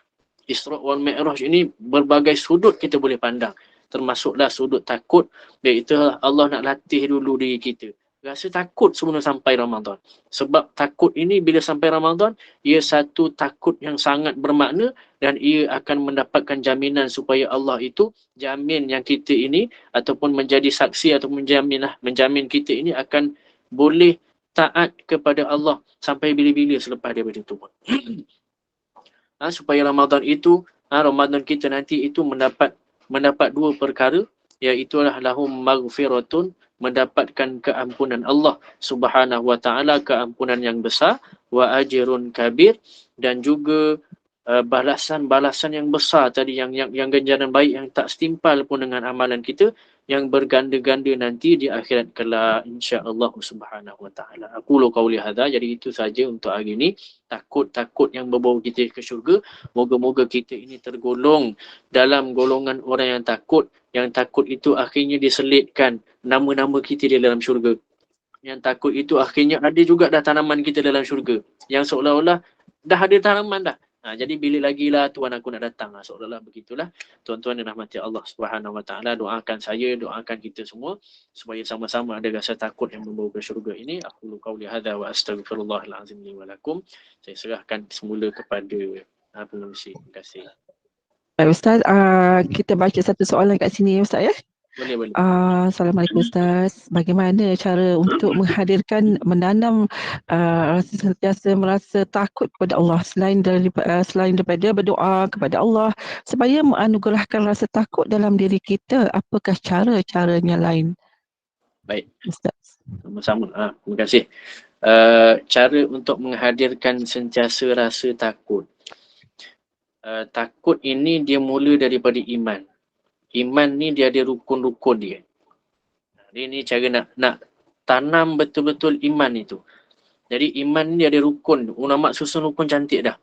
Isra' wal Mi'raj ini berbagai sudut kita boleh pandang. Termasuklah sudut takut, iaitu Allah nak latih dulu diri kita. Rasa takut sebelum sampai Ramadan. Sebab takut ini bila sampai Ramadan, ia satu takut yang sangat bermakna dan ia akan mendapatkan jaminan supaya Allah itu jamin yang kita ini ataupun menjadi saksi atau menjamin kita ini akan boleh taat kepada Allah sampai bila-bila selepas daripada itu. Supaya Ramadan itu, Ramadan kita nanti itu mendapat dua perkara, iaitu lahum maghfiratun, mendapatkan keampunan Allah Subhanahu wa taala, keampunan yang besar, wa ajrun kabir, dan juga balasan-balasan yang besar tadi, yang ganjaran baik yang tak setimpal pun dengan amalan kita, yang berganda-ganda nanti di akhirat kelak insya-Allah Subhanahu wa taala. Aku qauli hadza. Jadi itu saja untuk hari ini. Takut yang membawa kita ke syurga. Moga-moga kita ini tergolong dalam golongan orang yang takut. Yang takut itu akhirnya diselitkan nama-nama kita di dalam syurga. Yang takut itu akhirnya ada juga dah tanaman kita dalam syurga. Yang seolah-olah dah ada tanaman dah. Jadi bila lagi lah Tuhan aku nak datang. Seolah-olah begitulah. Tuan-tuan dan rahmati Allah Subhanahu wa taala, doakan saya, doakan kita semua supaya sama-sama ada rasa takut yang membawa ke syurga ini. Aku qauli hadza wa astaghfirullahal azim li wa lakum. Saya serahkan semula kepada pengurusi. Terima kasih. Baik Ustaz, kita baca satu soalan kat sini Ustaz ya. Boleh. Assalamualaikum Ustaz. Bagaimana cara untuk menghadirkan, menanam rasa sentiasa merasa takut kepada Allah selain daripada berdoa kepada Allah supaya menganugerahkan rasa takut dalam diri kita? Apakah cara-caranya lain? Baik. Ustaz. Sama-sama. Terima kasih. Cara untuk menghadirkan sentiasa rasa takut. Takut ini dia mula daripada iman. Iman ni dia ada rukun-rukun dia. Ini cara nak tanam betul-betul iman itu. Jadi iman ni ada rukun. Ulama susun rukun cantik dah.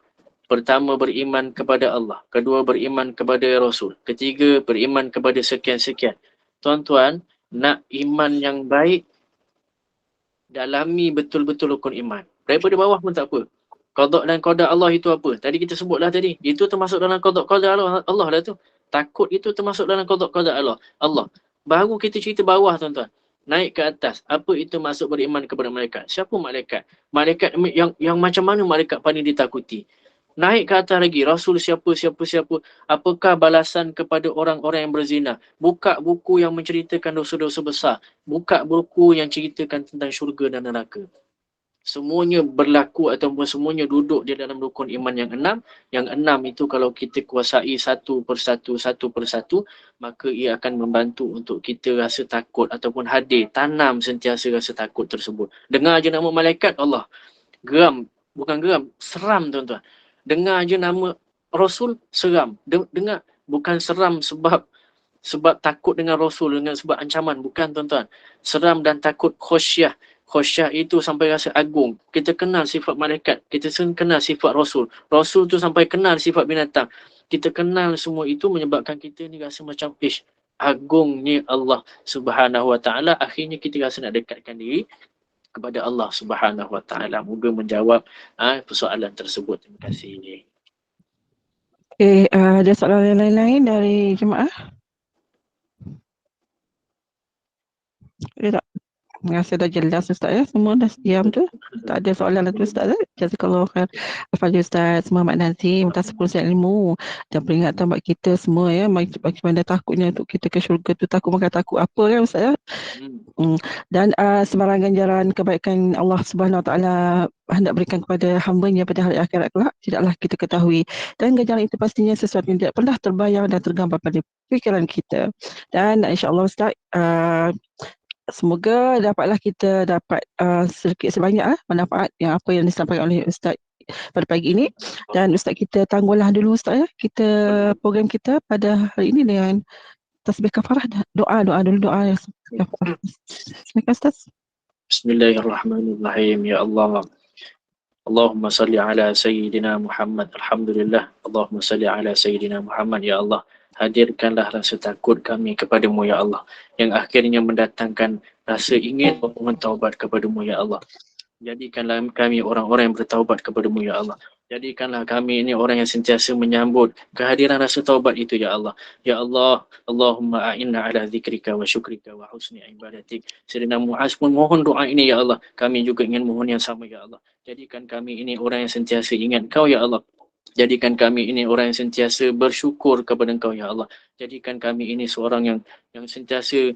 Pertama, beriman kepada Allah. Kedua, beriman kepada Rasul. Ketiga, beriman kepada sekian-sekian. Tuan-tuan, nak iman yang baik, dalami betul-betul rukun iman. Daripada bawah pun tak apa. Qada dan qada Allah itu apa? Tadi kita sebutlah tadi. Itu termasuk dalam qada qada Allah dah tu. Takut itu termasuk dalam qada qada Allah. Baru kita cerita bawah, tuan-tuan. Naik ke atas. Apa itu masuk beriman kepada malaikat? Siapa malaikat? Malaikat yang macam mana malaikat paling ditakuti? Naik ke atas lagi. Rasul siapa. Apakah balasan kepada orang-orang yang berzina? Buka buku yang menceritakan dosa-dosa besar. Buka buku yang ceritakan tentang syurga dan neraka. Semuanya berlaku ataupun semuanya duduk di dalam rukun iman yang 6. Yang 6 itu kalau kita kuasai satu persatu, maka ia akan membantu untuk kita rasa takut ataupun hadir, tanam sentiasa rasa takut tersebut. Dengar je nama malaikat Allah, geram, bukan geram, seram, tuan-tuan. Dengar je nama Rasul, seram. Dengar, bukan seram sebab takut dengan Rasul, dengan sebab ancaman, bukan, tuan-tuan. Seram dan takut khosyah. Khosyah itu sampai rasa agung. Kita kenal sifat malaikat. Kita kenal sifat Rasul. Rasul tu sampai kenal sifat binatang. Kita kenal semua itu menyebabkan kita ni rasa macam agungnya Allah Subhanahu Wa Taala. Akhirnya kita rasa nak dekatkan diri kepada Allah Subhanahu Wa Taala. Moga menjawab persoalan tersebut. Terima kasih. Okay, ada soalan lain-lain dari jemaah? Ada tak? Terima kasih, dah jelas Ustaz ya. Semua dah diam tu. Tak ada soalan lagi Ustaz ya. Jazakallah khair. Al-Fadhil Ustaz Muhammad Nazim atas 10 ilmu dan peringatan buat kita semua ya. Bagaimana takutnya untuk kita ke syurga tu. Takut makan takut apa kan Ustaz ya. Dan sembarangan jalan kebaikan Allah Subhanahu Wa Taala hendak berikan kepada hamba-Nya pada hari akhirat kelak, tidaklah kita ketahui. Dan ganjaran itu pastinya sesuatu yang tidak pernah terbayang dan tergambar pada fikiran kita. Dan insya-Allah Ustaz, semoga dapatlah kita dapat sedikit sebanyak manfaat yang apa yang disampaikan oleh Ustaz pada pagi ini. Dan Ustaz kita tangguhlah dulu Ustaz ya. Kita program kita pada hari ini dengan tasbih kafarah, doa dulu, doa yang kafarah. Silakan Ustaz. Bismillahirrahmanirrahim. Ya Allah, Allahumma salli ala Sayyidina Muhammad. Alhamdulillah. Allahumma salli ala Sayyidina Muhammad. Ya Allah, hadirkanlah rasa takut kami kepadamu ya Allah, yang akhirnya mendatangkan rasa ingin memohon taubat kepadamu ya Allah. Jadikanlah kami orang-orang yang bertaubat kepadamu ya Allah. Jadikanlah kami ini orang yang sentiasa menyambut kehadiran rasa taubat itu ya Allah. Ya Allah, Allahumma a'inna ala zikrika wa syukrika wa husni ibadatik. Sayyidina Muaz pun mohon doa ini ya Allah. Kami juga ingin mohon yang sama ya Allah. Jadikan kami ini orang yang sentiasa ingat Kau ya Allah. Jadikan kami ini orang yang sentiasa bersyukur kepada Engkau ya Allah. Jadikan kami ini seorang yang sentiasa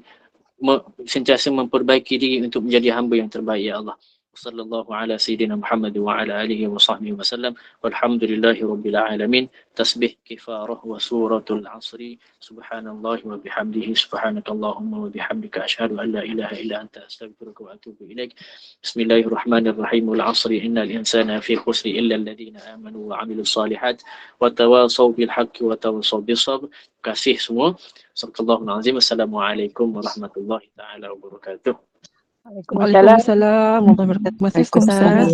memperbaiki diri untuk menjadi hamba yang terbaik ya Allah. Sallallahu ala sayyidina Muhammad wa ala alihi wa sahbihi wa sallam. Walhamdulillahi rabbil alamin. Tasbih kifarah wa suratul asri. Subhanallah wa bihamdihi. Subhanakallahumma wa bihamdika. Ashhadu an la ilaha illa anta astaghfiruka wa atubu ilaik. Bismillahirrahmanirrahim. Wal asri innal insana fi khusri illa alladhina amanu wa amilus salihat wa tawasaw bil haqqi wa tawasaw bis sabr. Terima kasih semua. Subhanallahul azim. Assalamualaikum warahmatullahi taala wabarakatuh. Waalaikumsalam warahmatullahi wabarakatuh. Terima kasih Ustaz.